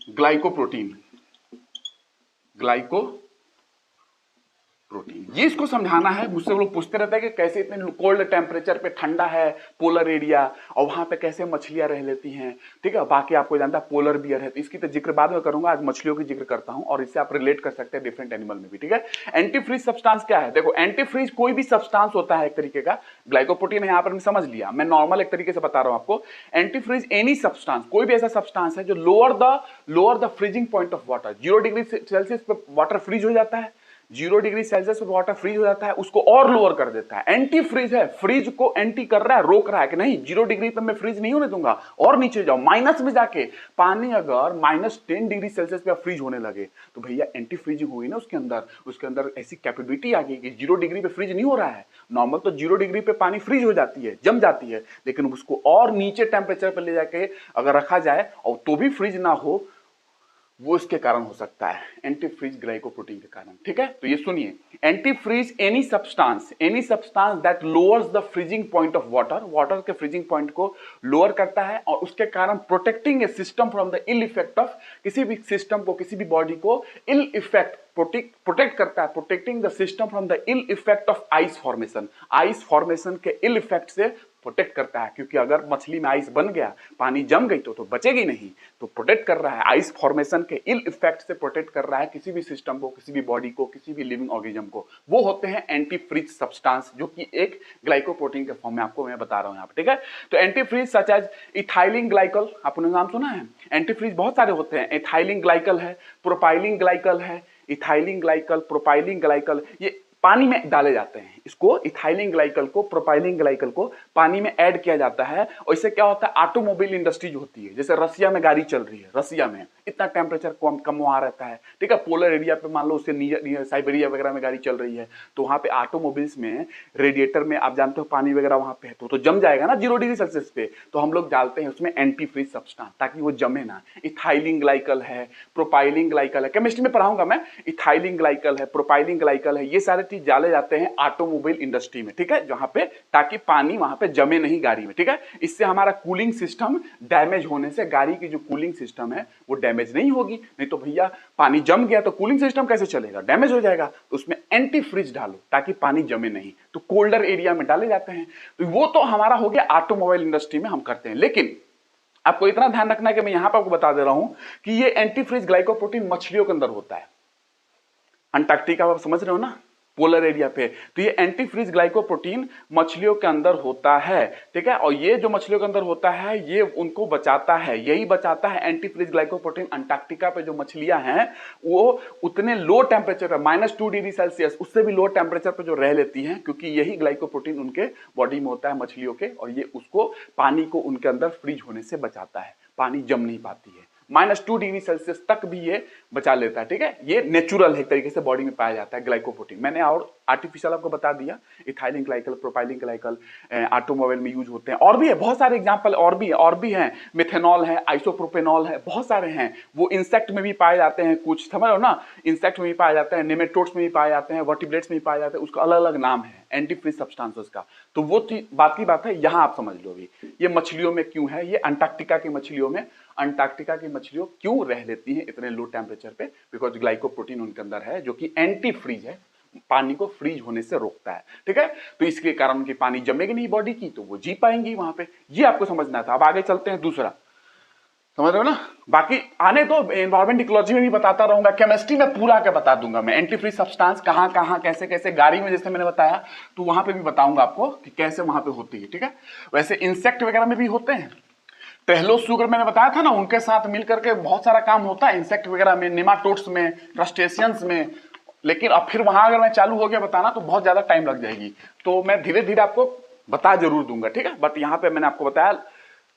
ग्लाइकोप्रोटीन, ग्लाइकोप्रोटीन, ये इसको समझाना है। मुझसे लोग पूछते रहते हैं कि कैसे इतने कोल्ड टेम्परेचर पे, ठंडा है पोलर एरिया, और वहां पे कैसे मछलियां रह लेती हैं। ठीक है, बाकी आपको जानता है पोलर बियर है, तो इसकी तो जिक्र बाद में करूंगा, आज मछलियों की जिक्र करता हूं और इससे आप रिलेट कर सकते हैं डिफरेंट एनिमल में भी। ठीक है, एंटी फ्रीज सब्सटेंस क्या है? देखो एंटी फ्रीज कोई भी सब्सटेंस होता है एक तरीके का, ग्लाइकोप्रोटीन है यहाँ पर समझ लिया, मैं नॉर्मल एक तरीके से बता रहा हूं आपको। एंटी फ्रीज एनी सब्सटेंस, कोई भी ऐसा सब्सटेंस है जो lower the freezing point of water, 0 degree Celsius पे वाटर फ्रीज हो जाता है, 0 डिग्री सेल्सियस पर वाटर फ्रीज हो जाता है, उसको और लोअर कर देता है। एंटी फ्रीज है, फ्रीज को एंटी कर रहा है, रोक रहा है कि नहीं 0 डिग्री पर मैं फ्रीज नहीं होने दूंगा, और नीचे जाओ माइनस में जाके। पानी अगर -10 डिग्री सेल्सियस पे फ्रीज होने लगे तो भैया एंटी फ्रीजिंग हुई ना उसके अंदर ऐसी कैपेबिलिटी आ गई कि 0 डिग्री पे फ्रीज नहीं हो रहा है। नॉर्मल तो 0 डिग्री पे पानी फ्रीज हो जाती है, जम जाती है, लेकिन उसको और नीचे टेम्परेचर पर ले जाके अगर रखा जाए और तो भी फ्रीज ना हो, वो इसके कारण हो सकता है, एंटी फ्रीज ग्लाइकोप्रोटीन के कारण। ठीक है, तो ये सुनिए, antifreeze any substance that lowers the freezing point of water के फ्रीजिंग पॉइंट को लोअर करता है, और उसके कारण protecting a system from the ill effect of, किसी भी सिस्टम को, किसी भी बॉडी को इल इफेक्ट प्रोटेक्ट करता है, protecting the system from the ill effect of ice formation के इल इफेक्ट से प्रोटेक्ट करता है। क्योंकि अगर मछली में आइस बन गया, पानी जम गई तो बचेगी नहीं, तो प्रोटेक्ट कर रहा है, आइस फॉर्मेशन के इल इफेक्ट से प्रोटेक्ट कर रहा है किसी भी सिस्टम को, किसी भी बॉडी को, किसी भी लिविंग ऑर्गेनिज्म को। वो होते हैं एंटी फ्रीज सब्सटेंस, जो कि एक ग्लाइकोप्रोटीन के फॉर्म में आपको मैं बता रहा हूं यहाँ पे। ठीक है, तो anti freeze such as ethylene glycol, आपने नाम सुना है? एंटी फ्रीज बहुत सारे होते हैं, इथाइलिन ग्लाइकल है, प्रोपाइलिन ग्लाइकल है, इथाइलिन ग्लाइकल, प्रोपाइलिन ग्लाइकल, ये पानी में डाले जाते हैं। इसको इथाइलिन ग्लाइकल को, प्रोपाइलिन ग्लाइकल को पानी में ऐड किया जाता है, और इससे क्या होता है, ऑटोमोबाइल इंडस्ट्री जो होती है, जैसे रसिया में गाड़ी चल रही है, रसिया में इतना टेम्परेचर कम वहां रहता है। ठीक है, पोलर एरिया पे मान लो उससे साइबेरिया वगैरह में गाड़ी चल रही है, तो वहां पे ऑटोमोबाइल्स में रेडिएटर में आप जानते हो पानी वगैरह वहां पे है, तो जम जाएगा ना 0 डिग्री सेल्सियस पे, तो हम लोग डालते हैं उसमें एंटी फ्रीज सब्सटेंस ताकि वो जमे ना। इथाइलिन ग्लाइकल है, प्रोपाइलिन ग्लाइकल है, केमिस्ट्री में पढ़ाऊंगा मैं, इथाइलिन ग्लाइकल है, प्रोपाइलिन ग्लाइकल है, ये सारे कि डाले जाते हैं ऑटोमोबाइल इंडस्ट्री में, ठीक है, जहां पे ताकि पानी वहां पे जमे नहीं गाड़ी में, ठीक है। इससे हमारा कूलिंग सिस्टम डैमेज होने से गाड़ी की जो कूलिंग सिस्टम है वो डैमेज नहीं होगी। नहीं तो भैया पानी जम गया तो कूलिंग सिस्टम कैसे चलेगा, डैमेज हो जाएगा। तो उसमें एंटी फ्रीज डालो ताकि पानी जमे नहीं, तो कोल्डर एरिया में डाले जाते हैं। तो वो तो हमारा हो गया ऑटोमोबाइल इंडस्ट्री में हम करते हैं। लेकिन आपको इतना ध्यान रखना है कि मैं यहां पर आपको बता दे रहा हूं कि ये एंटीफ्रीज ग्लाइकोप्रोटीन मछलियों के अंदर होता है। अंटार्कटिका आप समझ रहे हो ना, पोलर एरिया पे, तो ये एंटीफ्रीज ग्लाइकोप्रोटीन मछलियों के अंदर होता है, ठीक है। और ये जो मछलियों के अंदर होता है ये उनको बचाता है, यही बचाता है एंटीफ्रीज ग्लाइकोप्रोटीन। अंटार्कटिका पे जो मछलियां हैं वो उतने लो टेम्परेचर पे -2 डिग्री सेल्सियस, उससे भी लो टेम्परेचर पे जो रह लेती हैं, क्योंकि यही ग्लाइकोप्रोटीन उनके बॉडी में होता है मछलियों के, और ये उसको पानी को उनके अंदर फ्रीज होने से बचाता है, पानी जम नहीं पाती है। -2 डिग्री सेल्सियस तक भी ये बचा लेता है, ठीक है। ये नेचुरल है, एक तरीके से बॉडी में पाया जाता है ग्लाइकोप्रोटीन। मैंने और आर्टिफिशियल आपको बता दिया, ethylene glycol, propylene glycol automobile में यूज होते हैं। और भी है बहुत सारे एग्जांपल, और भी हैं, मिथेनॉल है, आइसोप्रोपेनॉल है, बहुत सारे हैं। वो इंसेक्ट में भी पाए जाते हैं, कुछ समझ लो ना, इंसेक्ट में भी पाए जाते हैं, नेमेटोड्स में भी पाए जाते हैं, वर्टिब्रेट्स में भी पाए जाते हैं, उसका अलग अलग नाम है एंटीफ्रीज सब्सटेंसेस का। तो वो बात की बात है, यहां आप समझ लो अभी ये मछलियों में क्यों है, ये अंटार्कटिका की मछलियों में, अंटार्कटिका की मछलियों क्यों रह लेती हैं इतने लो टेम्परेचर पे, बिकॉज ग्लाइकोप्रोटीन उनके अंदर है जो कि एंटी फ्रीज है, पानी को फ्रीज होने से रोकता है, ठीक है। तो इसके कारण उनकी पानी जमेगी नहीं बॉडी की, तो वो जी पाएंगी वहां पे। ये आपको समझना था। अब आगे चलते हैं दूसरा, समझ रहे हो ना। बाकी आने तो एनवायरमेंट इकोलॉजी में भी बताता रहूंगा, केमिस्ट्री में पूरा के बता दूंगा मैं, एंटीफ्रीज सब्सटेंस कहां कहां कैसे कैसे, गाड़ी में जैसे मैंने बताया तो वहां पे भी बताऊंगा आपको कि कैसे वहां पे होती है, ठीक है। वैसे इंसेक्ट वगैरह में भी होते हैं, ट्रेहलोसुगर मैंने बताया था ना, उनके साथ मिलकर के बहुत सारा काम होता है इंसेक्ट वगैरह में, नेमाटोड्स में, क्रस्टेशियंस में। लेकिन अब फिर वहां अगर मैं चालू हो गया बताना तो बहुत ज्यादा टाइम लग जाएगी, तो मैं धीरे धीरे आपको बता जरूर दूंगा, ठीक है। बट यहाँ पे मैंने आपको बताया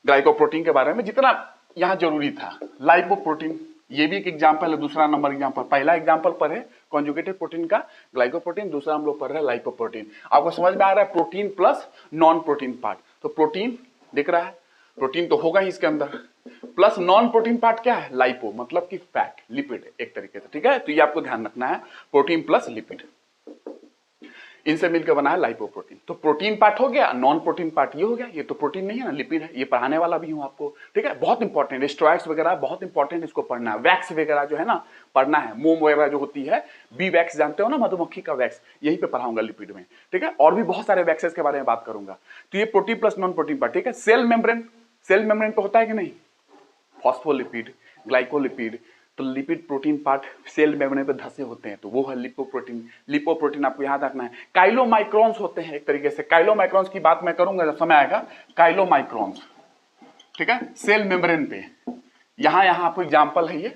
ग्लाइकोप्रोटीन के बारे में जितना यहाँ जरूरी था। लाइपोप्रोटीन ये भी एक एग्जाम्पल है, दूसरा नंबर एग्जाम्पल। पहला एग्जाम्पल पर है कॉन्जुगेटेड प्रोटीन का ग्लाइकोप्रोटीन, दूसरा हम लोग पढ़ रहे हैं लाइपोप्रोटीन। आपको समझ में आ रहा है, protein plus non protein part. तो प्रोटीन दिख रहा है, प्रोटीन तो होगा ही इसके अंदर, प्लस नॉन प्रोटीन पार्ट क्या है, लाइपो, मतलब कि फैट, लिपिड एक तरीके से, ठीक है। तो ये आपको ध्यान रखना है, प्रोटीन प्लस लिपिड, इनसे मिलकर बना है लाइपोप्रोटीन। तो प्रोटीन पार्ट हो गया, नॉन प्रोटीन पार्ट ये हो गया। ये तो प्रोटीन नहीं है ना, लिपिड है। ये पढ़ाने वाला भी हूं आपको, ठीक है। बहुत इंपॉर्टेंट, स्टेरॉइड्स वगैरह बहुत इंपॉर्टेंट, इसको पढ़ना है। वैक्स वगैरह जो है ना पढ़ना है, मोम वगैरह जो होती है, बी वैक्स जानते हो ना, मधुमक्खी का वैक्स, यही पे पढ़ाऊंगा लिपिड में, ठीक है। और भी बहुत सारे वैक्सेस के बारे में बात करूंगा। तो ये protein plus non protein part, ठीक है। सेल मेम्ब्रेन, सेल मेम्ब्रेन पे होता है कि नहीं, फॉस्फोलिपिड, ग्लाइकोलिपिड। तो lipid protein part cell membrane पे धसे होते हैं, तो वो है लिपोप्रोटीन। लिपोप्रोटीन आपको याद रखना है। काइलोमाइक्रॉन्स होते हैं एक तरीके से, काइलोमाइक्रॉन्स की बात मैं करूंगा जब समय आएगा। काइलोमाइक्रॉन्स, ठीक है, सेल मेम्ब्रेन पे, यहां आपको एग्जांपल है, ये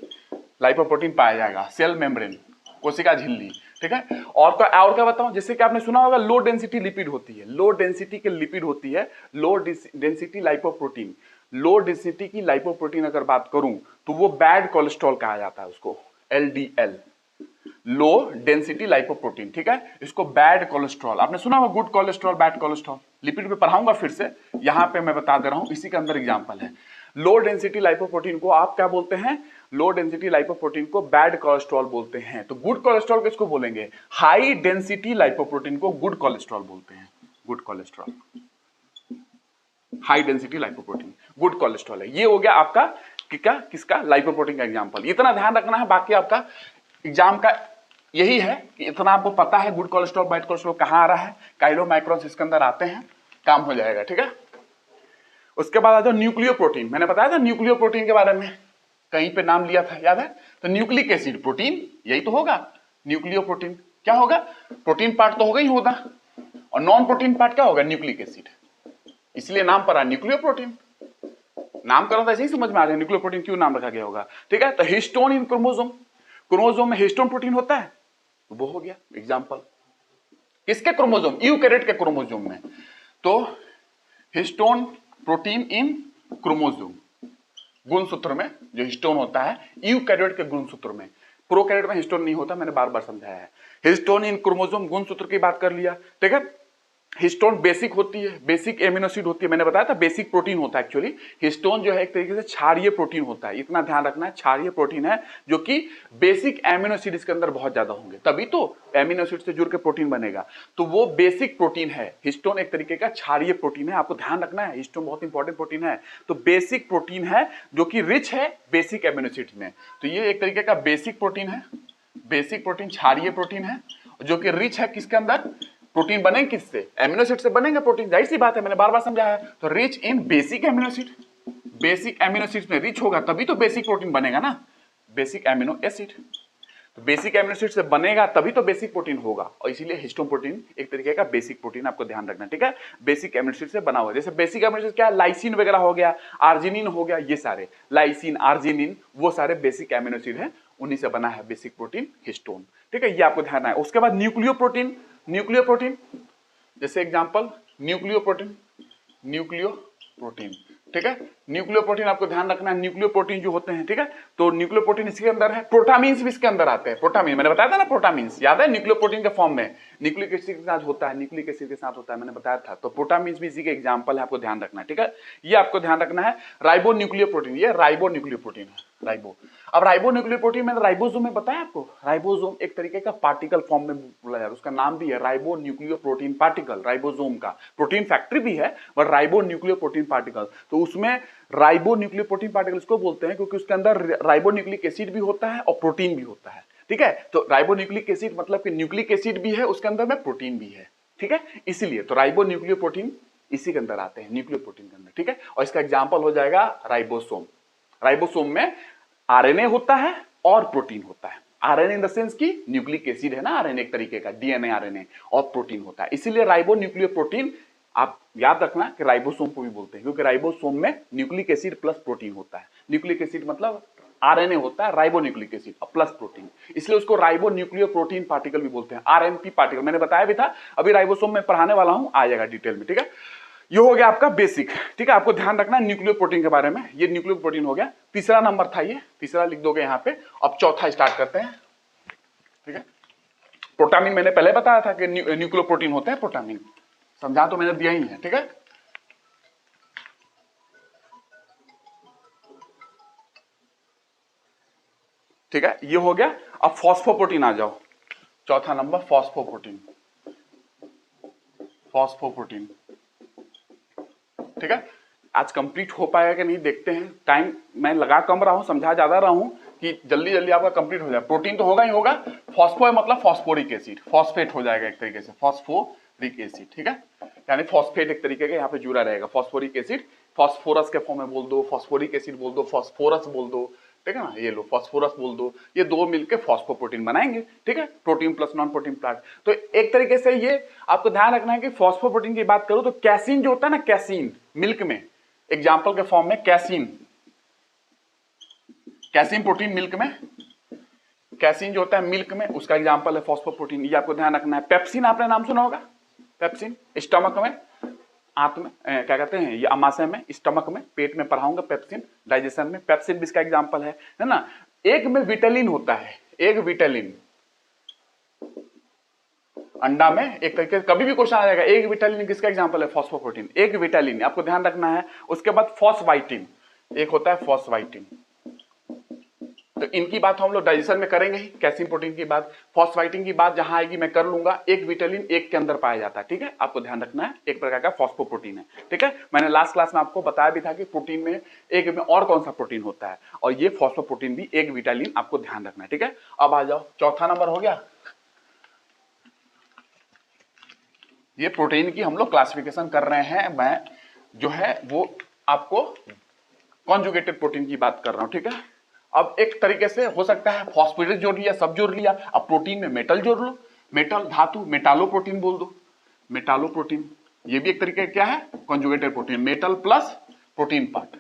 लाइपोप्रोटीन पाया जाएगा सेल मेम्ब्रेन, कोशिका झिल्ली, ठीक है। और क्या बताऊं, जैसे कि आपने सुना होगा लो डेंसिटी लिपिड होती है, लो डेंसिटी के लिपिड होती है, low density lipoprotein. Low density की लाइपोप्रोटीन अगर बात करूं तो वो बैड कोलेस्ट्रॉल कहा जाता है उसको, एलडीएल, लो डेंसिटी लाइपोप्रोटीन, ठीक है। इसको बैड कोलेस्ट्रॉल, आपने सुना होगा good cholesterol, bad cholesterol, lipid पे पढ़ाऊंगा फिर से, यहां पे मैं बता दे रहा हूं, इसी के अंदर एग्जांपल है। लो डेंसिटी लाइपोप्रोटीन को आप क्या बोलते हैं, लो डेंसिटी लाइपोप्रोटीन को बैड कोलेस्ट्रॉल बोलते हैं। तो गुड कोलेस्ट्रॉल किसको बोलेंगे, हाई डेंसिटी लाइपोप्रोटीन को गुड कोलेस्ट्रॉल बोलते हैं, good cholesterol, high density lipoprotein good cholesterol है। ये हो गया आपका किसका, लाइपोप्रोटीन का एग्जांपल। इतना ध्यान रखना है, बाकी आपका एग्जाम का यही है कि इतना आपको पता है गुड कोलेस्ट्रॉल बैड कोलेस्ट्रॉल कहां आ रहा है, काइलोमाइक्रॉन्स इसके अंदर आते हैं, काम हो जाएगा, ठीक है। उसके बाद आ जाओ न्यूक्लियो प्रोटीन, मैंने बताया था न्यूक्लियो प्रोटीन के बारे में, कहीं पे नाम लिया था याद है। तो न्यूक्लिक एसिड प्रोटीन यही तो होगा, न्यूक्लियो प्रोटीन क्या होगा, प्रोटीन पार्ट तो होगा ही होगा, और नॉन प्रोटीन पार्ट क्या होगा, न्यूक्लिक एसिड, इसलिए नाम पड़ा न्यूक्लियो प्रोटीन। नामकरण तो ऐसे ही समझ में आ जाए न्यूक्लियो प्रोटीन क्यों नाम रखा गया होगा, ठीक है। तो हिस्टोन इन क्रोमोसोम, क्रोमोसोम में हिस्टोन प्रोटीन होता है, तो वो हो गया एग्जांपल, किसके क्रोमोसोम, यूकैरियोट के क्रोमोसोम में। तो हिस्टोन प्रोटीन इन क्रोमोसोम, गुणसूत्र में जो हिस्टोन होता है यूकैरियोट के गुणसूत्र में, प्रोकैरियोट में हिस्टोन नहीं होता, मैंने बार बार समझाया है। हिस्टोन इन क्रोमोसोम गुणसूत्र की बात कर लिया, ठीक है। हिस्टोन बेसिक होती है, बेसिक एमिनो एसिड होती है, मैंने बताया था बेसिक प्रोटीन होता है एक्चुअली। हिस्टोन जो है एक तरीके से क्षारीय प्रोटीन होता है, इतना ध्यान रखना है, क्षारीय प्रोटीन है जो कि बेसिक एमिनो एसिड इसके अंदर बहुत ज्यादा होंगे, तभी तो एमिनो एसिड से जुड़ के प्रोटीन बनेगा, तो वो बेसिक प्रोटीन है। हिस्टोन एक तरीके का क्षारीय प्रोटीन है, आपको ध्यान रखना है, हिस्टोन बहुत इंपॉर्टेंट प्रोटीन है। तो बेसिक प्रोटीन है जो कि रिच है बेसिक एमिनो एसिड में, तो ये एक तरीके का बेसिक प्रोटीन है, बेसिक प्रोटीन क्षारीय प्रोटीन है जो कि रिच है किसके अंदर, प्रोटीन बनेंगे किससे, एमिनो एसिड से बनेंगे प्रोटीन, जाहिर सी बात है, मैंने बार बार समझाया है। तो rich in basic amino acid, basic amino acid में रिच होगा तभी तो बेसिक प्रोटीन बनेगा ना, बेसिक एमिनो एसिड। तो बेसिक एमिनो एसिड से बनेगा तभी तो बेसिक प्रोटीन होगा, और इसीलिए हिस्टोन प्रोटीन एक तरीके का बेसिक प्रोटीन, आपको ध्यान रखना, ठीक है। बेसिक एमिनो एसिड से बना हुआ, जैसे बेसिक एमिनो एसिड क्या है, लाइसिन वगैरह हो गया, आर्जिनिन हो गया, ये सारे लाइसिन आर्जिनिन वो सारे बेसिक एमिनो एसिड है, उन्हीं से बना है बेसिक प्रोटीन हिस्टोन, ठीक है, ये आपको ध्यान है। उसके बाद न्यूक्लियो प्रोटीन, न्यूक्लियो प्रोटीन जैसे example nucleo protein, nucleo protein, ठीक है। न्यूक्लियो प्रोटीन आपको ध्यान रखना है, न्यूक्लियो प्रोटीन जो होते हैं, ठीक है, तो न्यूक्लियो प्रोटीन इसके अंदर है, प्रोटामीन्स भी इसके अंदर आते हैं, प्रोटामीन मैंने बताया था ना, प्रोटामीन्स याद है, न्यूक्लियो प्रोटीन के फॉर्म में न्यूक्लिक एसिड के साथ होता है, न्यूक्लिक एसिड के साथ होता है, मैंने बताया था, तो प्रोटामीन्स भी इसी के एग्जांपल है, आपको ध्यान रखना है, ठीक है। ये आपको ध्यान रखना है। राइबो न्यूक्लियो प्रोटीन, ये राइबो न्यूक्लियो प्रोटीन है, राइबो। अब राइबो न्यूक्लियो प्रोटीन मैंने राइबोसोम में बताया आपको, राइबोसोम एक तरीके का पार्टिकल फॉर्म में बोला जाता है, उसका नाम भी है ribo nucleo protein particle, ribosome का प्रोटीन फैक्ट्री भी है, but ribo nucleo protein particle, तो उसमें राइबो न्यूक्लियो प्रोटीन पार्टिकल इसको बोलते हैं क्योंकि उसके अंदर राइबो न्यूक्लिक एसिड भी होता है और प्रोटीन भी होता है, ठीक है। तो राइबो न्यूक्लिक एसिड मतलब कि न्यूक्लिक एसिड भी है उसके अंदर में, प्रोटीन भी है, ठीक है, इसीलिए तो राइबो न्यूक्लियो प्रोटीन इसी के अंदर आते हैं, न्यूक्लियो प्रोटीन के अंदर, ठीक है। और इसका एग्जाम्पल हो जाएगा राइबोसोम। राइबोसोम में आरएनए होता है और प्रोटीन होता है, आरएनए इन द सेंस की न्यूक्लिक एसिड है ना, आरएनए एक तरीके का डीएनए आरएनए, और प्रोटीन होता है, इसीलिए राइबो न्यूक्लियो प्रोटीन आप याद रखना कि राइबोसोम को भी बोलते हैं क्योंकि राइबोसोम में न्यूक्लिक एसिड प्लस प्रोटीन होता है, न्यूक्लिक एसिड मतलब आरएनए होता है, ribo nucleic acid plus protein, इसलिए उसको राइबो न्यूक्लियो प्रोटीन पार्टिकल भी बोलते हैं, आरएनपी पार्टिकल, मैंने बताया भी था, अभी राइबोसोम में पढ़ाने वाला हूं, आ जाएगा डिटेल में, ठीक है। ये हो गया आपका बेसिक, ठीक है, आपको ध्यान रखना है न्यूक्लियो प्रोटीन के बारे में, ये न्यूक्लियो प्रोटीन हो गया, तीसरा नंबर था ये, तीसरा लिख दोगे यहाँ पे। अब चौथा स्टार्ट करते हैं, ठीक है। प्रोटामीन मैंने पहले बताया था कि न्यूक्लियो प्रोटीन होते हैं, प्रोटामीन समझा तो मैंने दिया ही है, ठीक है। ठीक है, ये हो गया। अब फॉस्फोप्रोटीन आ जाओ, चौथा नंबर फॉस्फोप्रोटीन, फॉस्फोप्रोटीन, ठीक है। आज कंप्लीट हो पाएगा कि नहीं देखते हैं, टाइम मैं लगा कम रहा हूं, समझा ज्यादा रहा हूं कि जल्दी जल्दी आपका कंप्लीट हो जाए। प्रोटीन तो होगा ही होगा, फॉस्फो है मतलब फॉस्फोरिक एसिड, फॉस्फेट हो जाएगा एक तरीके से, फॉस्फोरिक एसिड, ठीक है, यानी फॉस्फेट एक तरीके का यहाँ पे जुड़ा रहेगा, फॉस्फोरिक एसिड, फॉस्फोरस के फॉर्म में बोल दो, फॉस्फोरिक एसिड बोल दो, फॉस्फोरस बोल दो, ठीक है ना, ये लो फॉस्फोरस बोल दो, ये दो मिलके फॉस्फोप्रोटीन बनाएंगे, ठीक है, protein plus non protein part. तो एक तरीके से ये आपको ध्यान रखना है कि फॉस्फोप्रोटीन की बात करो तो कैसीन जो होता है ना, कैसीन मिल्क में, एग्जाम्पल के फॉर्म में कैसीन, कैसीन प्रोटीन मिल्क में, कैसीन जो होता है मिल्क में, उसका एग्जाम्पल है फॉस्फोप्रोटीन, ये आपको ध्यान रखना है। पेप्सिन आपने नाम सुना होगा, पेप्सिन स्टमक में, आंत में क्या कहते हैं, ये अमाशय में, स्टमक में, पेट में पढ़ाऊंगा, पेप्सिन डाइजेशन में, पेप्सिन भी इसका एग्जाम्पल है ना। एक में विटालिन होता है, एक विटालिन अंडा में, एक तरीके से कभी भी क्वेश्चन आ जाएगा, एक विटालिन किसका एग्जांपल है, फॉस्फोप्रोटीन, एक विटालिन आपको ध्यान रखना है। उसके बाद फॉस्फाइटिन, एक होता है फॉस्फाइटिन, तो इनकी बात हम लोग डाइजेशन में करेंगे ही, कैसीन प्रोटीन की बात, फॉस्फाइटिन की बात जहां आएगी मैं कर लूंगा। एक विटालिन एक के अंदर पाया जाता है, ठीक है, आपको ध्यान रखना है, एक प्रकार का फॉस्फोप्रोटीन है, ठीक है। मैंने लास्ट क्लास में आपको बताया भी था कि प्रोटीन में एक में और कौन सा प्रोटीन होता है, और ये फॉस्फोप्रोटीन भी एक विटालिन, आपको ध्यान रखना है, ठीक है। अब आ जाओ, चौथा नंबर हो गया, ये प्रोटीन की हम लोग क्लासिफिकेशन कर रहे हैं, मैं जो है वो आपको कॉन्जुगेटेड प्रोटीन की बात कर रहा हूं, ठीक है। अब एक तरीके से हो सकता है फॉस्फेट जोड़ लिया, सब जोड़ लिया, अब प्रोटीन में मेटल जोड़ लो, मेटल धातु, मेटालो प्रोटीन बोल दो, मेटालो प्रोटीन, ये भी एक तरीके क्या है, conjugated protein, metal plus protein part,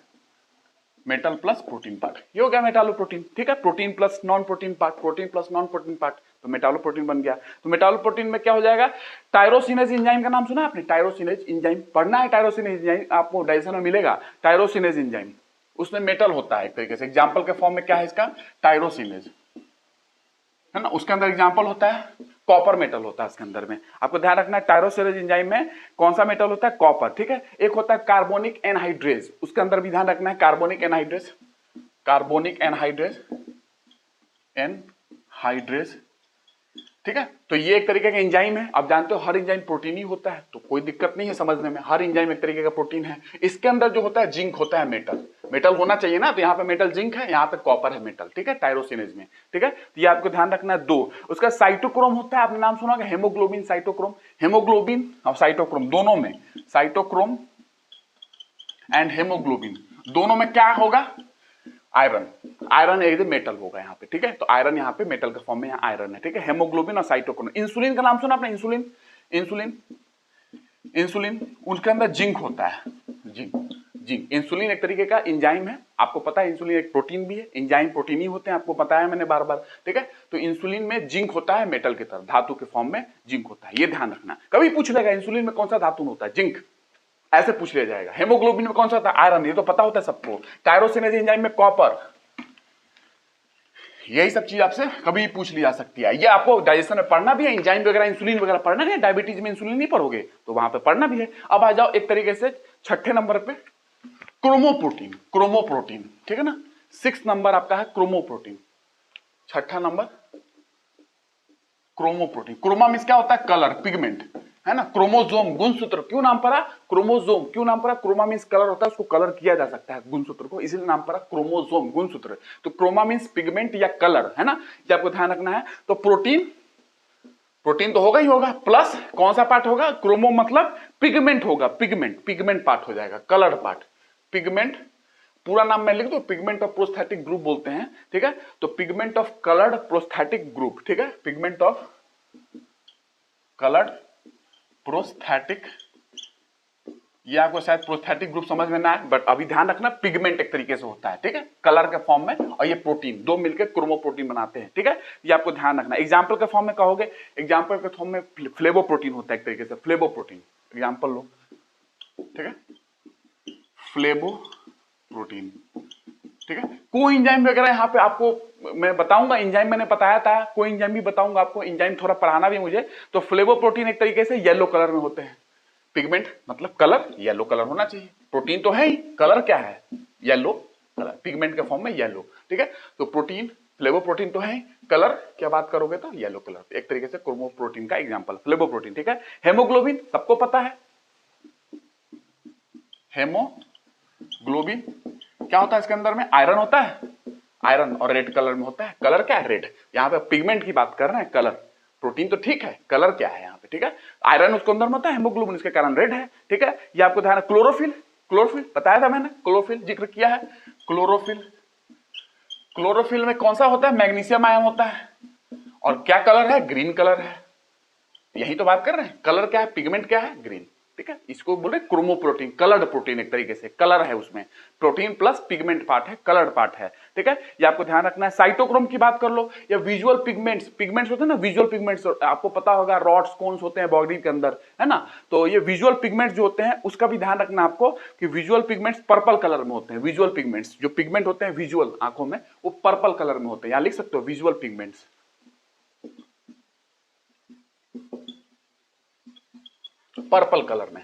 metal plus protein part, ये हो गया मेटालो प्रोटीन, ठीक है। Protein plus non protein part, protein plus non protein part, तो मेटालो प्रोटीन बन गया। तो मेटालो प्रोटीन में क्या हो जाएगा, टायरोसिनेज एंजाइम का नाम सुना है आपने, टायरोसिनेज एंजाइम पढ़ना है, टायरोसिनेज एंजाइम आपको डाइजेशन में मिलेगा, टायरोसिनेज एंजाइम, उसमें मेटल होता है एक तरीके से, एग्जाम्पल के फॉर्म में क्या है इसका, टायरोसिनेज है ना, उसके अंदर एग्जाम्पल होता है कॉपर मेटल होता है इसके अंदर में। आपको ध्यान रखना है टायरोसिनेज एंजाइम में कौन सा मेटल होता है, कॉपर, ठीक है। एक होता है कार्बोनिक एनहाइड्रेज, उसके अंदर भी ध्यान रखना है carbonic anhydrase, carbonic anhydrase, anhydrase, ठीक है। तो ये एक तरीके का एंजाइम है। आप जानते हो हर एंजाइम प्रोटीन ही होता है, तो कोई दिक्कत नहीं है समझने में, हर एंजाइम एक तरीके का प्रोटीन है। इसके अंदर जो होता है जिंक होता है, मेटल, मेटल होना चाहिए ना, तो यहाँ पे मेटल जिंक है, यहाँ पे कॉपर है मेटल, ठीक है, टायरोसिनेज में, ठीक है। तो ये आपको ध्यान रखना है। 2 उसका साइटोक्रोम होता है, आपने नाम सुना होगा हेमोग्लोबिन, साइटोक्रोम, हेमोग्लोबिन और साइटोक्रोम दोनों में, साइटोक्रोम एंड हेमोग्लोबिन दोनों में क्या होगा, आयरन, आयरन एक मेटल होगा यहाँ पे, ठीक है। तो आयरन यहाँ पे मेटल के फॉर्म में यहाँ आयरन है, ठीक है। हेमोग्लोबिन और साइटोक्रोम। इंसुलिन का नाम सुना आपने, इंसुलिन, इंसुलिन, इंसुलिन, उसके अंदर जिंक होता है, जिंक, जिंक। इंसुलिन एक तरीके का एंजाइम है, आपको पता है इंसुलिन एक प्रोटीन भी है, एंजाइम प्रोटीन ही होते हैं, आपको बताया मैंने बार बार, ठीक है। तो इंसुलिन में जिंक होता है, मेटल की तरह धातु के फॉर्म में जिंक होता है, ये ध्यान रखना। कभी पूछ लेगा इंसुलिन में कौन सा धातु होता है, जिंक, ऐसे पूछ लिया जाएगा। हेमोग्लोबिन में कौन सा होता है, आयरन, ये तो पता होता है सबको। टायरोसिनेज एंजाइम में कॉपर, यही सब चीज आपसे कभी पूछ ली जा सकती है। ये आपको डाइजेशन में पढ़ना भी है, एंजाइम वगैरह, इंसुलिन वगैरह पढ़ना नहीं है, डायबिटीज में इंसुलिन नहीं पढ़ोगे तो वहां पे पढ़ना भी है। अब आ जाओ एक तरीके से 6ठे नंबर पे क्रोमोप्रोटीन, क्रोमोप्रोटीन, ठीक है ना। 6 नंबर आपका है क्रोमोप्रोटीन, 6ठा नंबर क्रोमोप्रोटीन। क्रोमा मीन्स क्या होता है, कलर, पिगमेंट, है ना। क्रोमोसोम, गुणसूत्र, क्यों नाम पड़ा क्रोमोसोम, क्यों नाम पड़ा, क्रोमा मीन्स कलर होता है, उसको कलर किया जा सकता है गुणसूत्र को, इसीलिए नाम पड़ा क्रोमोसोम, गुणसूत्र। तो क्रोमा मीन्स पिगमेंट या कलर, है ना, ये आपको ध्यान रखना है। तो प्रोटीन, प्रोटीन तो होगा ही होगा, प्लस कौन सा पार्ट होगा, क्रोमो मतलब पिगमेंट होगा, पिगमेंट, पिगमेंट पार्ट हो जाएगा, कलर पार्ट, पिगमेंट, पूरा नाम मैं लिख दो, पिगमेंट ऑफ प्रोस्थेटिक ग्रुप बोलते हैं, ठीक है। तो pigment of coloured prosthetic group, ठीक है, पिगमेंट ऑफ कलर्ड प्रोस्थेटिक, ये आपको शायद प्रोस्थेटिक ग्रुप समझ में ना आए, बट अभी ध्यान रखना पिगमेंट एक तरीके से होता है, ठीक है, कलर के फॉर्म में, और ये प्रोटीन दो मिलकर क्रोमोप्रोटीन बनाते हैं, ठीक है। ये आपको ध्यान रखना। एग्जांपल के फॉर्म में कहोगे, एग्जांपल के फॉर्म में फ्लेवोप्रोटीन होता है एक तरीके से, फ्लेवोप्रोटीन, एग्जांपल लो, ठीक है, फ्लेवोप्रोटीन, ठीक है। कोई एंजाइम वगैरह यहाँ पे आपको मैं बताऊंगा, एंजाइम मैंने बताया था, कोई एंजाइम भी बताऊंगा आपको, एंजाइम थोड़ा पढ़ाना भी मुझे। तो फ्लेवोप्रोटीन एक तरीके से येलो कलर में होते हैं, पिगमेंट मतलब कलर, येलो कलर होना चाहिए, प्रोटीन तो है ही, कलर क्या है, येलो कलर, पिगमेंट के फॉर्म में येलो, ठीक है। तो प्रोटीन, फ्लेवोप्रोटीन तो है, कलर क्या बात करोगे तो येलो कलर, एक तरीके से क्रोमोप्रोटीन का एग्जांपल फ्लेवोप्रोटीन, ठीक है। हेमोग्लोबिन सबको पता है, हेमोग्लोबिन क्या होता है, इसके अंदर में आयरन होता है, आयरन, और रेड कलर में होता है, कलर क्या है, रेड। यहाँ पे पिगमेंट की बात कर रहे हैं, कलर, प्रोटीन तो ठीक है, कलर क्या है यहाँ पे, ठीक है, आयरन उसके अंदर में होता है, हेमोग्लोबिन इसके कारण रेड है, ठीक है। ये आपको ध्यान है। क्लोरोफिल, क्लोरोफिल बताया था मैंने, क्लोरोफिल जिक्र किया है, क्लोरोफिल, क्लोरोफिल में कौन सा होता है, मैग्नीशियम आयन होता है, और क्या कलर है, ग्रीन कलर है, यही तो बात कर रहे हैं, कलर क्या है, पिगमेंट क्या है, ग्रीन, ठीक है। इसको बोले क्रोमोप्रोटीन, कलर्ड प्रोटीन, एक तरीके से कलर है उसमें, प्रोटीन प्लस पिगमेंट पार्ट है, कलर्ड पार्ट है, ठीक है। ये आपको ध्यान रखना है। साइटोक्रोम की बात कर लो, या विजुअल पिगमेंट्स, पिगमेंट्स होते हैं ना, विजुअल पिगमेंट्स, आपको पता होगा रॉड्स कोन्स होते हैं बॉडी के अंदर, है ना। तो ये विजुअल पिगमेंट्स जो होते हैं उसका भी ध्यान रखना आपको, कि विजुअल पिगमेंट्स पर्पल कलर में होते हैं, विजुअल पिगमेंट्स जो पिगमेंट होते हैं विजुअल आंखों में, वो पर्पल कलर में होते हैं, यहां लिख सकते हो विजुअल पिगमेंट्स, पर्पल कलर में,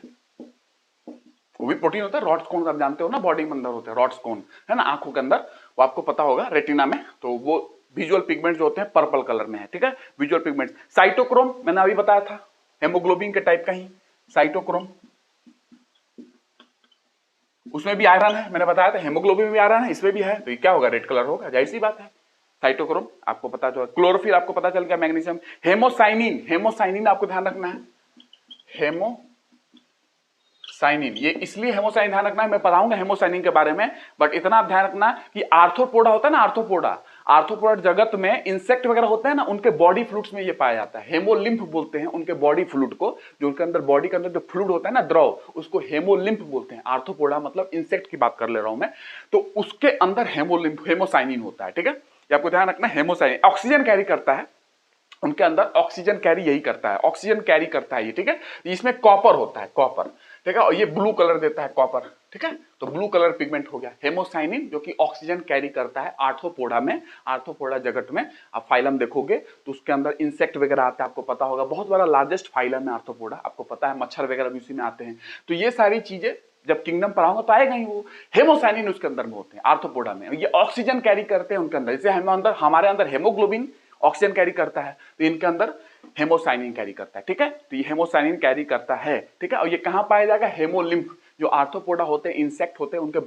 वो भी प्रोटीन होता है। रॉड्स कोन आप जानते हो ना, बॉडी में अंदर होते हैं रॉड्स कोन, है ना, आंखों के अंदर, वो आपको पता होगा रेटिना में, तो वो विजुअल पिगमेंट जो होते हैं पर्पल कलर में है, ठीक है, विजुअल पिगमेंट। साइटोक्रोम मैंने अभी बताया था, हेमोग्लोबिन के टाइप का ही साइटोक्रोम, उसमें भी आयरन है, मैंने बताया था, हेमोग्लोबिन में भी आयरन है, इसमें भी है, तो ये क्या होगा, रेड कलर होगा, जाहिर सी बात है। साइटोक्रोम आपको पता चला। क्लोरोफिल आपको पता चल गया, मैग्नीशियम। हेमोसाइनिन, हेमोसाइनिन आपको ध्यान रखना है, हेमोसाइनिन, ये इसलिए हेमोसाइनिन ध्यान रखना है, मैं बताऊंगा हेमोसाइनिन के बारे में, बट इतना आप ध्यान रखना कि आर्थ्रोपोडा होता है ना, आर्थ्रोपोडा, आर्थ्रोपोडा जगत में इंसेक्ट वगैरह होते हैं ना, उनके बॉडी फ्लूइड्स में ये पाया जाता है, हेमोलिम्फ बोलते हैं उनके बॉडी फ्लूइड को, जो उनके अंदर बॉडी के अंदर जो फ्लूइड होता है ना, द्रव, उसको हेमोलिम्फ बोलते हैं। आर्थ्रोपोडा मतलब इंसेक्ट की बात कर ले रहा हूं मैं, तो उसके अंदर हेमोलिम्फ, हेमोसाइनिन होता है, ठीक है, ये आपको ध्यान रखना। हेमोसाइनिन ऑक्सीजन कैरी करता है, उनके अंदर ऑक्सीजन कैरी यही करता है, ऑक्सीजन कैरी करता है ये, ठीक है। इसमें कॉपर होता है, कॉपर, ठीक ठीक है, और ये ब्लू कलर देता है कॉपर, ठीक है, तो ब्लू कलर पिगमेंट हो गया। हेमोसाइनिन जो कि ऑक्सीजन कैरी करता है आर्थ्रोपोडा में, आर्थ्रोपोडा जगत में। आप फाइलम देखोगे तो उसके अंदर इंसेक्ट वगैरह आते हैं, आपको पता होगा, बहुत बड़ा लार्जेस्ट फाइलम है आर्थ्रोपोडा, आपको पता है, मच्छर वगैरह भी उसी में आते हैं। तो ये सारी चीजें जब किंगडम पर आऊंगा तो आएगा ही वो। हेमोसाइनिन उसके अंदर में होते हैं आर्थ्रोपोडा में, ये ऑक्सीजन कैरी करते हैं उनके अंदर, जैसे हमारे अंदर हेमोग्लोबिन ऑक्सीजन कैरी करता है, तो इनके अंदर हेमोसाइनिन कैरी करता है, ठीक है, तो ये हेमोसाइनिन कैरी करता है, ठीक है, और ये कहां पाया जाएगा, हेमोलिम्फ, जो आर्थ्रोपोडा होते हैं, इंसेक्ट होते हैं, उनके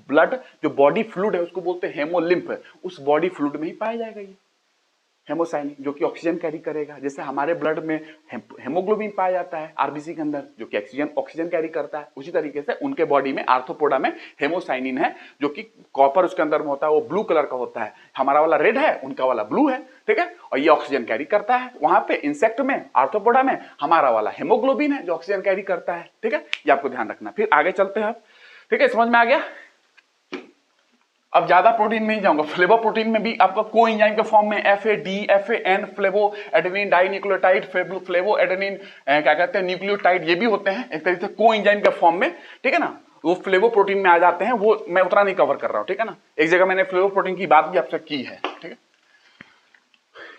ब्लड जो बॉडी फ्लूइड है उसको बोलते हैं हेमोलिम्फ, उस बॉडी फ्लूइड में ही पाया जाएगा ये हेमोसाइनिन, जो कि ऑक्सीजन कैरी करेगा। जैसे हमारे ब्लड में हेमोग्लोबिन पाया जाता है आरबीसी के अंदर, जो कि ऑक्सीजन कैरी करता है, उसी तरीके से उनके बॉडी में आर्थ्रोपोडा में हेमोसाइनिन है, जो कि कॉपर उसके अंदर में होता है, वो ब्लू कलर का होता है, हमारा वाला रेड है, उनका वाला ब्लू है, ठीक है, और ये ऑक्सीजन कैरी करता है। वहां पे इंसेक्ट में, आर्थ्रोपोडा में हमारा वाला हेमोग्लोबिन है जो ऑक्सीजन कैरी करता है, ठीक है, ये आपको ध्यान रखना। फिर आगे चलते हैं आप, ठीक है, समझ में आ गया। अब ज्यादा प्रोटीन में ही जाऊंगा, फ्लेवो प्रोटीन में भी आपका को एंजाइम के फॉर्म में FAD, FAN, flavo adenine dinucleotide, flavo adenine क्या कहते हैं न्यूक्लियोटाइड, ये भी होते हैं एक तरीके से को एंजाइम के फॉर्म में, ठीक है ना, वो फ्लेवो प्रोटीन में आ जाते हैं, वो मैं उतना नहीं कवर कर रहा हूं, ठीक है ना, एक जगह मैंने फ्लेवो प्रोटीन की बात भी आपसे की है, ठीक है,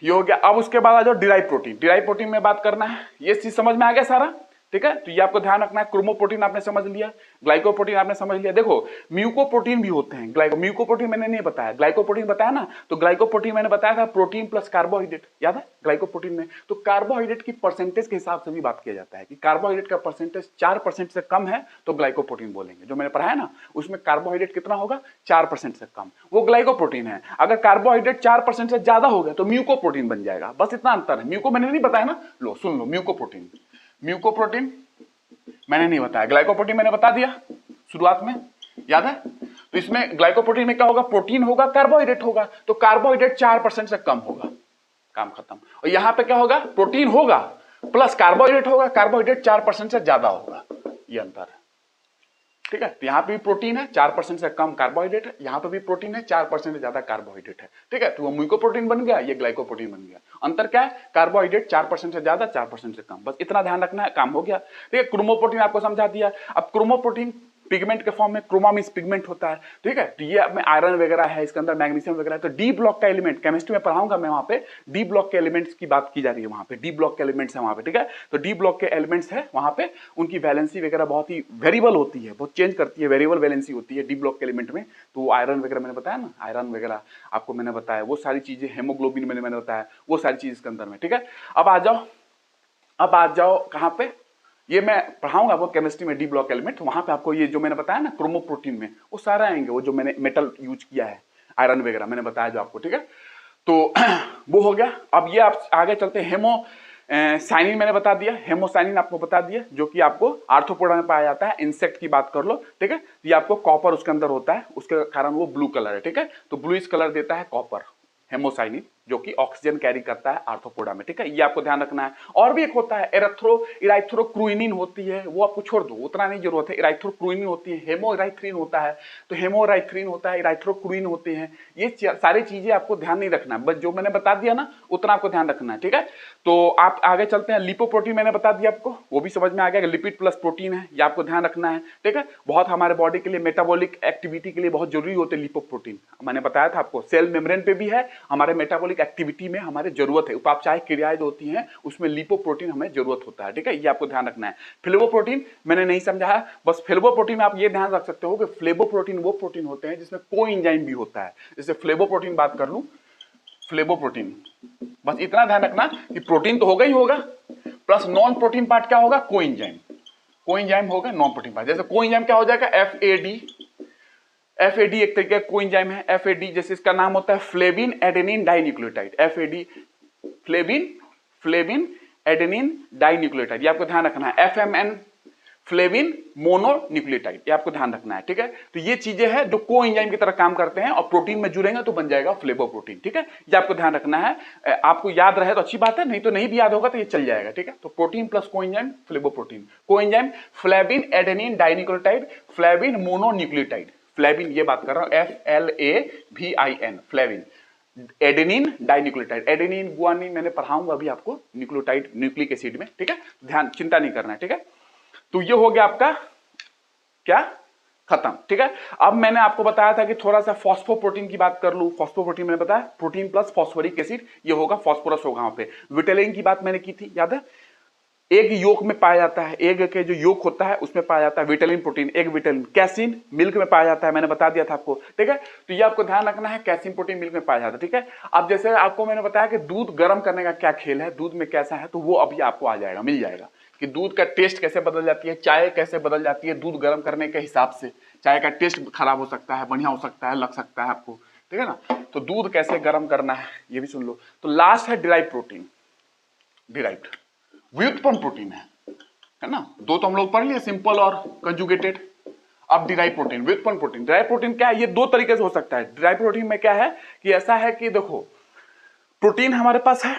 ये हो गया। अब उसके बाद आ जाओ डिराइव प्रोटीन, डिराइव प्रोटीन में बात करना है, ये चीज समझ में आ गया सारा, ठीक है, तो ये आपको ध्यान रखना है। क्रोमोप्रोटीन आपने समझ लिया, ग्लाइकोप्रोटीन आपने समझ लिया। देखो म्यूकोप्रोटीन भी होते हैं, म्यूकोप्रोटीन मैंने नहीं बताया, ग्लाइकोप्रोटीन बताया ना, तो ग्लाइकोप्रोटीन मैंने बताया था प्रोटीन प्लस कार्बोहाइड्रेट, याद है ग्लाइकोप्रोटीन में, तो कार्बोहाइड्रेट की परसेंटेज के हिसाब से भी बात किया जाता है कि कार्बोहाइड्रेट का परसेंटेज 4% से कम है तो ग्लाइकोप्रोटीन बोलेंगे, जो मैंने पढ़ाया ना, उसमें कार्बोहाइड्रेट कितना होगा, 4% से कम, वो ग्लाइकोप्रोटीन है। अगर कार्बोहाइड्रेट 4% से ज्यादा हो गया तो म्यूकोप्रोटीन बन जाएगा, बस इतना अंतर है। म्यूको मैंने नहीं बताया ना, लो सुन लो, म्यूकोप्रोटीन, म्यूकोप्रोटीन मैंने नहीं बताया, ग्लाइकोप्रोटीन मैंने बता दिया शुरुआत में, याद है। तो इसमें ग्लाइकोप्रोटीन में क्या होगा, प्रोटीन होगा, कार्बोहाइड्रेट होगा, तो कार्बोहाइड्रेट 4% से कम होगा, काम खत्म। और यहां पे क्या होगा, प्रोटीन होगा प्लस कार्बोहाइड्रेट होगा, कार्बोहाइड्रेट 4% से ज्यादा होगा, ये अंतर है, ठीक है। तो यहाँ पे भी प्रोटीन है, 4% से कम कार्बोहाइड्रेट है, यहाँ पे भी प्रोटीन है, 4% से ज्यादा कार्बोहाइड्रेट है, ठीक है, तो वो म्यूकोप्रोटीन बन गया, ये ग्लाइकोप्रोटीन बन गया। अंतर क्या है, कार्बोहाइड्रेट 4% से ज्यादा, 4% से कम, बस इतना ध्यान रखना है, काम हो गया, ठीक है। क्रोमोप्रोटीन आपको समझा दिया। अब क्रोमोप्रोटीन पिगमेंट के फॉर्म में, क्रोमा मींस पिगमेंट होता है, ठीक है, तो ये में आयरन वगैरह है, इसके अंदर मैग्नीशियम वगैरह है, तो डी ब्लॉक का एलिमेंट केमिस्ट्री में पढ़ाऊंगा मैं, वहां पे डी ब्लॉक के एलिमेंट्स की बात की जा रही है, वहां पे डी ब्लॉक के एलिमेंट्स है वहां पे, ठीक है, तो डी ब्लॉक के एलिमेंट्स है वहां पे, उनकी वैलेंसी वगैरह बहुत ही वेरिएबल होती है, बहुत चेंज करती है, वेरिएबल वैलेंसी होती है डी ब्लॉक के एलिमेंट में। तो आयरन वगैरह मैंने बताया ना, आयरन वगैरह आपको मैंने बताया, वो सारी चीजें, हेमोग्लोबिन मैंने बताया, वो सारी चीज इसके अंदर में, ठीक है। अब आ जाओ कहां पे, ये मैं पढ़ाऊंगा आपको केमिस्ट्री में डी ब्लॉक एलिमेंट, वहां पे आपको ये जो मैंने बताया ना क्रोमोप्रोटीन में, वो सारा आएंगे, वो जो मैंने मेटल यूज किया है, आयरन वगैरह मैंने बताया जो आपको, ठीक है, तो वो हो गया। अब ये आप आगे चलते हैं, साइनिन मैंने बता दिया, हेमोसाइनिन आपको बता दिया, जो कि आपको आर्थ्रोपोडा में पाया जाता है, इंसेक्ट की बात कर लो, ठीक है, ये आपको कॉपर उसके अंदर होता है, उसके कारण वो ब्लू कलर है, ठीक है, तो ब्लूइश कलर देता है कॉपर, हेमोसाइनिन, जो कि ऑक्सीजन कैरी करता है आर्थ्रोपोडा में, ठीक है, ये आपको ध्यान रखना है। और भी एक होता है इराइथ्रोक्रुइनिन होती है, वो आपको छोड़ दो, उतना नहीं जरूरत है। इराइथ्रोक्रुइनिन होती है, हेमोइराइथ्रिन होता है, तो हेमोइराइथ्रिन होता है, इराइथ्रोक्रुइन होते हैं, ये सारी चीजें आपको ध्यान नहीं रखना, बस जो मैंने बता दिया ना उतना आपको ध्यान रखना है, ठीक है। तो आप आगे चलते हैं, लिपोप्रोटीन मैंने बता दिया आपको, वो भी समझ में आ गया कि लिपिड प्लस प्रोटीन है, ये आपको ध्यान रखना है, ठीक है। बहुत हमारे बॉडी के लिए, मेटाबॉलिक एक्टिविटी के लिए बहुत जरूरी होते हैं लिपोप्रोटीन, मैंने बताया था आपको, सेल मेम्ब्रेन पे भी है, हमारे मेटाबॉलिक एक्टिविटी में हमारे जरूरत है, उपापचय क्रियाएं होती हैं उसमें लिपोप्रोटीन हमें जरूरत होता है, ठीक है, ये आपको ध्यान रखना है। फ्लेवोप्रोटीन मैंने नहीं समझाया, बस फ्लेवोप्रोटीन में आप ये ध्यान रख सकते हो कि फ्लेवोप्रोटीन वो प्रोटीन होते हैं जिसमें कोएंजाइम भी होता है, जैसे फ्लेवोप्रोटीन बात कर लूं, फ्लेवोप्रोटीन, बस इतना ध्यान रखना कि प्रोटीन तो होगा ही होगा, प्लस नॉन प्रोटीन पार्ट क्या होगा, कोएंजाइम, कोएंजाइम होगा नॉन प्रोटीन पार्ट। जैसे कोएंजाइम क्या हो जाएगा, FAD एक तरीके का कोएंजाइम है, FAD जैसे इसका नाम होता है flavin adenine dinucleotide, FAD flavin adenine dinucleotide, ये आपको ध्यान रखना है। FMN फ्लेविन मोनोन्यूक्लियोटाइड, ये आपको ध्यान रखना है, ठीक है। तो ये चीजें हैं जो कोएंजाइम की तरह काम करते हैं और प्रोटीन में जुड़ेंगे तो बन जाएगा फ्लेवोप्रोटीन, ठीक है, ये आपको ध्यान रखना है। आपको याद रहे तो अच्छी बात है, नहीं तो नहीं भी याद होगा तो ये चल जाएगा, ठीक है। तो protein plus coenzyme flavoprotein, coenzyme flavin adenine dinucleotide, flavin mononucleotide, flavin ये बात कर रहा हूं, FLAVIN flavin, adenine dinucleotide, adenine guanine मैंने पढ़ाऊंगा अभी आपको न्यूक्लियोटाइड न्यूक्लिक एसिड में, ठीक है, ध्यान चिंता नहीं करना है, ठीक है। तो ये हो गया आपका क्या खत्म, ठीक है। अब मैंने आपको बताया था कि थोड़ा सा फॉस्फोप्रोटीन की बात कर लूं। फॉस्फोप्रोटीन मैंने बताया प्रोटीन प्लस फॉस्फोरिक एसिड, ये होगा फॉस्फोरस होगा वहां पे। विटेलिन की बात मैंने की थी, याद है, एग योक में पाया जाता है, एग के जो योक होता है उसमें पाया जाता है विटालिन प्रोटीन, एग विटालिन। कैसीन मिल्क में पाया जाता है, मैंने बता दिया था आपको, ठीक है। तो ये आपको ध्यान रखना है, कैसीन प्रोटीन मिल्क में पाया जाता है, ठीक है। अब जैसे आपको मैंने बताया कि दूध गर्म करने का क्या खेल है, दूध में कैसा है, तो वो अभी आपको आ जाएगा, मिल जाएगा कि दूध का टेस्ट कैसे बदल जाती है, चाय कैसे बदल जाती है दूध गर्म करने के हिसाब से। चाय का टेस्ट खराब हो सकता है, बढ़िया हो सकता है, लग सकता है आपको, ठीक है ना। तो दूध कैसे गर्म करना है ये भी सुन लो। तो लास्ट है डिराइव प्रोटीन। डिराइव्ड व्युत्पन्न प्रोटीन है ना। दो तो हम लोग पढ़ लिए, सिंपल और कंजुगेटेड। अब डिराइव प्रोटीन, व्युत्पन्न प्रोटीन। डिराइव प्रोटीन क्या है, ये दो तरीके से हो सकता है। डिराइव प्रोटीन में क्या है कि ऐसा है कि देखो प्रोटीन हमारे पास है,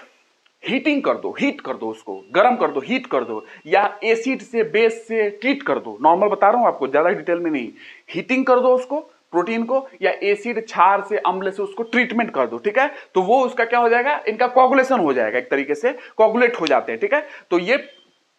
हीटिंग कर दो, हीट कर दो, उसको गर्म कर दो, हीट कर दो, या एसिड से बेस से ट्रीट कर दो। नॉर्मल बता रहा हूं आपको, ज्यादा डिटेल में नहीं। हीटिंग कर दो उसको प्रोटीन को, या एसिड क्षार से अम्ल से उसको ट्रीटमेंट कर दो, ठीक है। तो वो उसका क्या हो जाएगा, इनका कोगुलेशन हो जाएगा, एक तरीके से कोगुलेट हो जाते हैं, ठीक है। तो ये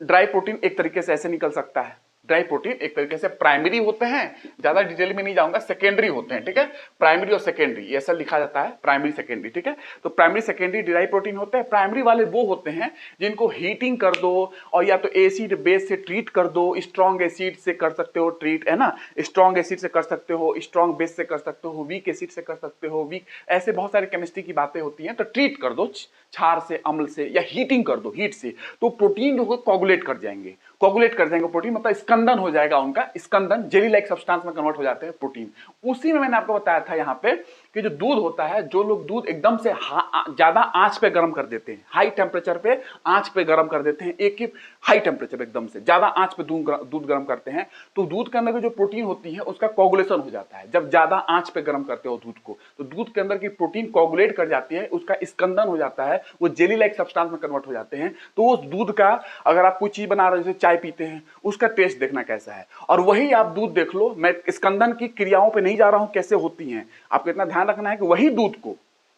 ड्राई प्रोटीन एक तरीके से ऐसे निकल सकता है। ड्राई प्रोटीन एक तरीके से प्राइमरी होते हैं, ज्यादा डिटेल में नहीं जाऊंगा, सेकेंडरी होते हैं, ठीक है। प्राइमरी और सेकेंडरी ऐसा लिखा जाता है, प्राइमरी सेकेंडरी, ठीक है। तो प्राइमरी सेकेंडरी ड्राई प्रोटीन होते हैं। प्राइमरी वाले वो होते हैं जिनको हीटिंग कर दो, और या तो एसिड बेस से ट्रीट कर दो, स्ट्रॉन्ग एसिड से कर सकते हो ट्रीट, है ना, स्ट्रॉन्ग एसिड से कर सकते हो, स्ट्रॉन्ग बेस से कर सकते हो, वीक एसिड से कर सकते हो, वीक, ऐसे बहुत सारे केमिस्ट्री की बातें होती हैं। तो ट्रीट कर दो क्षार से, अम्ल से, या हीटिंग कर दो, हीट से, तो प्रोटीन जो है कोगुलेट कर जाएंगे। कोगुलेट कर जाएंगे प्रोटीन, मतलब स्कंदन हो जाएगा उनका, स्कंदन जेली लाइक सब्सटेंस में कन्वर्ट हो जाते हैं प्रोटीन। उसी में मैंने आपको बताया था यहाँ पे कि जो दूध होता है, जो लोग दूध एकदम से ज्यादा आंच पे गर्म कर देते हैं, हाई टेम्परेचर पे आंच पे गर्म कर देते हैं, एक ही हाई टेम्परेचर एकदम से ज्यादा आंच पे दूध गर्म करते हैं, तो दूध के अंदर की जो प्रोटीन होती है उसका कोगुलेशन हो जाता है। जब ज्यादा आंच पे गर्म करते हो दूध को, तो दूध के अंदर की प्रोटीन कोगुलेट कर जाती है, उसका स्कंदन हो जाता है, वो जेली लाइक सब्सटेंस में कन्वर्ट हो जाते हैं। तो उस दूध का, अगर आप कोई चीज बना रहे हो जैसे चाय पीते हैं, उसका टेस्ट देखना कैसा है। और वही आप दूध देख लो, मैं स्कंदन की क्रियाओं पे नहीं जा रहा हूं कैसे होती हैं, आपको इतना ध्यान रखना है कि वही दूध को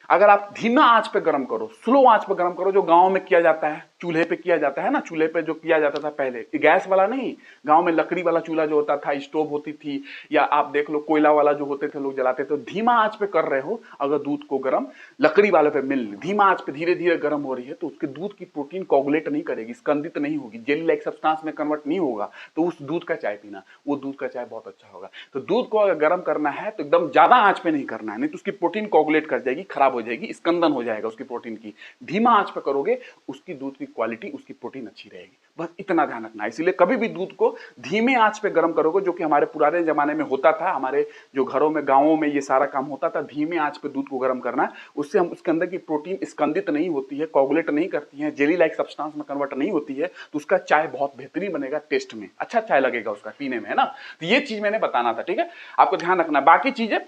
अगर आप धीमा आंच पे गर्म करो, स्लो आंच पे गर्म करो, जो गांव में किया जाता है, चूल्हे पे किया जाता है ना, चूल्हे पे जो किया जाता था पहले, गैस वाला नहीं, गांव में लकड़ी वाला चूल्हा जो होता था, स्टोव होती थी, या आप देख लो कोयला वाला जो होते थे लोग जलाते थे, तो धीमा आंच पे कर रहे हो अगर दूध को गर्म, लकड़ी वाले पे मिल धीमा आंच पे धीरे धीरे गर्म हो रही है, तो उसके दूध की प्रोटीन कोगुलेट नहीं करेगी, स्कंदित नहीं होगी, जेली लाइक सब्सटेंस में कन्वर्ट नहीं होगा। तो उस दूध का चाय पीना, वो दूध का चाय बहुत अच्छा होगा। तो दूध को अगर गर्म करना है तो एकदम ज्यादा आंच पे नहीं करना है, नहीं तो उसकी प्रोटीन कोगुलेट कर जाएगी, खराब हो जाएगी, स्कंदन हो जाएगा उसकी प्रोटीन की। धीमा आंच पे करोगे, उसकी दूध की क्वालिटी, उसकी प्रोटीन अच्छी रहेगी। बस इतना ध्यान रखना है। इसलिए कभी भी दूध को धीमे आंच पे गर्म करोगे, जो कि हमारे पुराने जमाने में होता था, हमारे जो घरों में, गांवों में ये सारा काम होता था, धीमे आंच पे दूध को गर्म करना। उससे हम उसके अंदर की प्रोटीन स्कंदित नहीं होती है, कोगुलेट नहीं करती है, जेली लाइक सब्सटेंस में कन्वर्ट नहीं होती है, तो उसका चाय बहुत बेहतरीन बनेगा, टेस्ट में अच्छा चाय लगेगा उसका पीने में, है ना। तो ये चीज मैंने बताना था, ठीक है, आपको ध्यान रखना। बाकी चीजें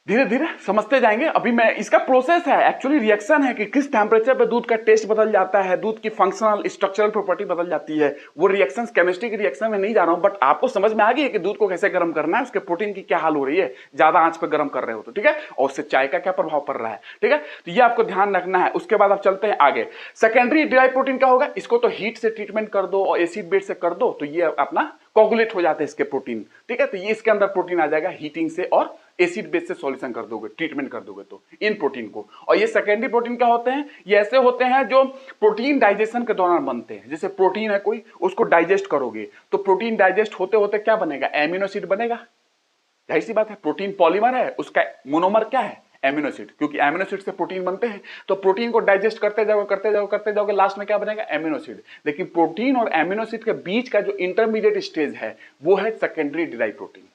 धीरे धीरे समझते जाएंगे। अभी मैं, इसका प्रोसेस है, एक्चुअली रिएक्शन है कि किस टेम्परेचर पे दूध का टेस्ट बदल जाता है, दूध की फंक्शनल स्ट्रक्चरल प्रॉपर्टी बदल जाती है। वो रिएक्शंस केमिस्ट्री की रिएक्शन में नहीं जा रहा हूं, बट आपको समझ में आ गई है कि दूध को कैसे गर्म करना है, उसके प्रोटीन की क्या हाल हो रही है ज्यादा आंच पे गर्म कर रहे हो तो, ठीक है, और उससे चाय का क्या प्रभाव पड़ रहा है, ठीक है। तो ये आपको ध्यान रखना है। उसके बाद आप चलते हैं आगे। सेकेंडरी ड्राई प्रोटीन क्या होगा, इसको तो हीट से ट्रीटमेंट कर दो और एसिड बेस से कर दो, तो ये अपना कोगुलेट हो जाते हैं इसके प्रोटीन, ठीक है। तो ये इसके अंदर प्रोटीन आ जाएगा हीटिंग से, और एसिड बेस से सॉल्यूशन कर दोगे, ट्रीटमेंट कर दोगे तो इन प्रोटीन को। और ये सेकेंडरी प्रोटीन क्या होते हैं, ये ऐसे होते हैं जो प्रोटीन डाइजेशन के दौरान बनते हैं। जैसे प्रोटीन है कोई, उसको डाइजेस्ट करोगे तो प्रोटीन डाइजेस्ट होते होते क्या बनेगा, एमिनो एसिड बनेगा। जाहिर सी बात है, प्रोटीन पॉलीमर है, उसका मोनोमर क्या है, एमिनो एसिड, क्योंकि एमिनो एसिड से प्रोटीन बनते हैं। तो प्रोटीन को डाइजेस्ट करते जाओगे, करते जाओगे, करते जाओगे, लास्ट में क्या बनेगा, एमिनो एसिड। लेकिन प्रोटीन और एमिनो एसिड के बीच का जो इंटरमीडिएट स्टेज है, वो है सेकेंडरी डिराइव प्रोटीन।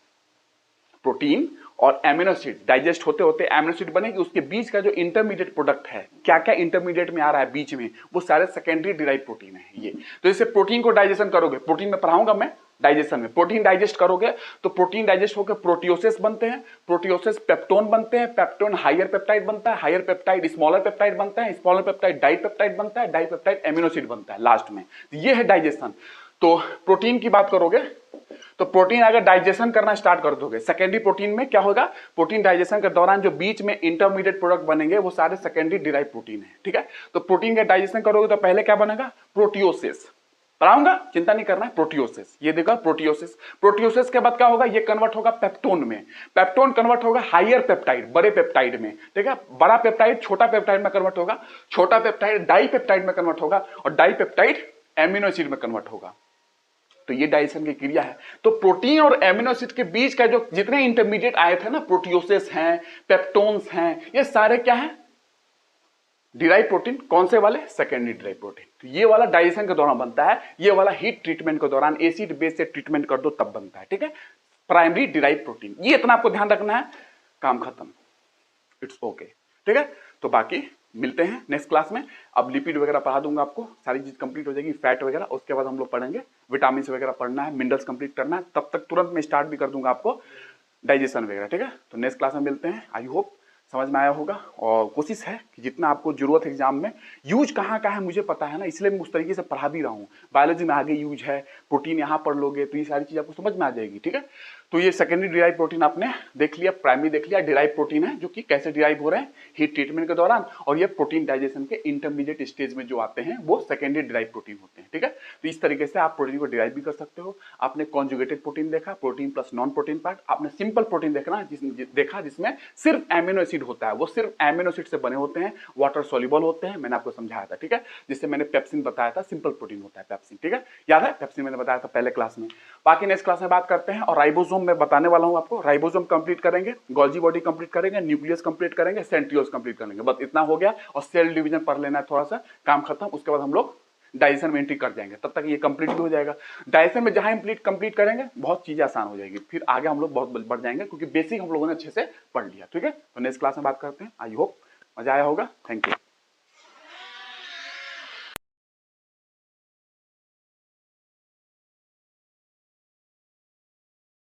प्रोटीन और एमिनो एसिड डाइजेस्ट होते होते एमिनो एसिड बनेगी, उसके बीच का जो इंटरमीडिएट प्रोडक्ट है, क्या क्या इंटरमीडिएट में आ रहा है बीच में, वो सारे सेकेंडरी डिराइव प्रोटीन है ये। तो जैसे प्रोटीन को डाइजेशन करोगे, प्रोटीन में पढ़ाऊंगा मैं डाइजेशन में, प्रोटीन डाइजेस्ट करोगे तो प्रोटीन डाइजेस्ट होकर प्रोटियोसिस बनते हैं, प्रोटियोसिस पेप्टोन बनते हैं, पेप्टोन हायर पेप्टाइड बनता है, हायर पेप्टाइड स्मॉलर पेप्टाइड बनता है, स्मॉलर पेप्टाइड डाइपेप्टाइड बनता है, डाइपेप्टाइड एमिनो एसिड बनता है लास्ट में। तो ये है डाइजेशन। तो प्रोटीन की बात करोगे तो प्रोटीन अगर डाइजेशन करना स्टार्ट कर दोगे, सेकेंडरी प्रोटीन में क्या होगा, प्रोटीन डाइजेशन के दौरान जो बीच में इंटरमीडिएट प्रोडक्ट बनेंगे वो सारे सेकेंडरी डिराइव प्रोटीन है, ठीक है। तो प्रोटीन का डाइजेशन करोगे तो पहले क्या बनेगा, प्रोटियोसिस, पढ़ाऊंगा, चिंता नहीं करना है। प्रोटियोसिस, ये देखो प्रोटियोसिस। प्रोटियोसिस के बाद क्या होगा, ये कन्वर्ट होगा पेप्टोन में, पेप्टोन कन्वर्ट होगा हायर पेप्टाइड, बड़े पेप्टाइड में, ठीक है। बड़ा पेप्टाइड छोटा पेप्टाइड में कन्वर्ट होगा, छोटा पेप्टाइड डाइपेप्टाइड में कन्वर्ट होगा, और डाइपेप्टाइड एमिनो एसिड में कन्वर्ट होगा। तो ये डाइजेशन की क्रिया है। तो प्रोटीन और एमिनो एसिड के बीच का जो जितने इंटरमीडिएट आए थे ना, प्रोटियोसिस हैं, पेप्टोन्स हैं, ये सारे क्या है, डिराइव प्रोटीन। कौन से वाले, सेकेंडरी डिराइव प्रोटीन। तो ये वाला डाइजेशन के दौरान बनता है, ये वाला हीट ट्रीटमेंट के दौरान एसिड बेस से ट्रीटमेंट कर दो तब बनता है, ठीक है। प्राइमरी डिराइव प्रोटीन, ये इतना आपको ध्यान रखना है, काम खत्म, इट्स ओके, ठीक है। तो बाकी मिलते हैं नेक्स्ट क्लास में। अब लिपिड वगैरह पढ़ा दूंगा आपको, सारी चीज कंप्लीट हो जाएगी, फैट वगैरह। उसके बाद हम लोग पढ़ेंगे विटामिन वगैरह पढ़ना है, मिनरल्स कंप्लीट करना है। तब तक तुरंत मैं स्टार्ट भी कर दूंगा आपको डाइजेशन वगैरह, ठीक है। तो नेक्स्ट क्लास में मिलते हैं। आई होप समझ में आया होगा, और कोशिश है कि जितना आपको जरूरत है एग्जाम में, यूज कहाँ है मुझे पता है ना, इसलिए मैं उस तरीके से पढ़ा भी रहा हूँ। बायोलॉजी में आगे यूज है, प्रोटीन यहाँ पढ़ लोगे तो ये सारी चीज आपको समझ में आ जाएगी, ठीक है। तो ये सेकेंडरी डिराइव प्रोटीन आपने देख लिया, प्राइमरी देख लिया। डिराइव प्रोटीन है जो कि कैसे डिराइव हो रहे हैं, हीट ट्रीटमेंट के दौरान, और ये प्रोटीन डाइजेशन के इंटरमीडिएट स्टेज में जो आते हैं वो सेकेंडरी डिराइव प्रोटीन होते हैं, ठीक है। तो इस तरीके से आप प्रोटीन को डिराइव भी कर सकते हो। आपने कॉन्जुगेटेड प्रोटीन देखा, protein plus non protein part. आपने सिंपल प्रोटीन देखा जिसमें सिर्फ एमिनो एसिड होता है, वो सिर्फ एमिनो एसिड से बने होते हैं, वाटर सोल्यूबल होते हैं, मैंने आपको समझाया था, ठीक है। जिससे मैंने पेप्सिन बताया था, सिंपल प्रोटीन होता है पेप्सिन, ठीक है। याद है, पेप्सिन मैंने बताया था पहले क्लास में। बाकी नेक्स्ट क्लास में बात करते हैं। और राइबोसोम में बताने वाला हूं आपको, राइबोसोम कंप्लीट करेंगे, गोल्जी बॉडी कंप्लीट करेंगे, न्यूक्लियस कंप्लीट करेंगे, सेंट्रियोल्स कंप्लीट करेंगे, बस इतना हो गया। और सेल डिवीजन पढ़ लेना है थोड़ा सा, काम खत्म। उसके बाद हम लोग डाइजेशन में एंट्री कर जाएंगे, तब तक ये कंप्लीट भी हो जाएगा। डाइजेशन में जहां कंप्लीट करेंगे बहुत चीजें आसान हो जाएगी, फिर आगे हम लोग बहुत बढ़ जाएंगे, क्योंकि बेसिक हम लोगों ने अच्छे से पढ़ लिया, ठीक है। तो नेक्स्ट क्लास में बात करते हैं। आई होप मजा आया होगा। Thank you.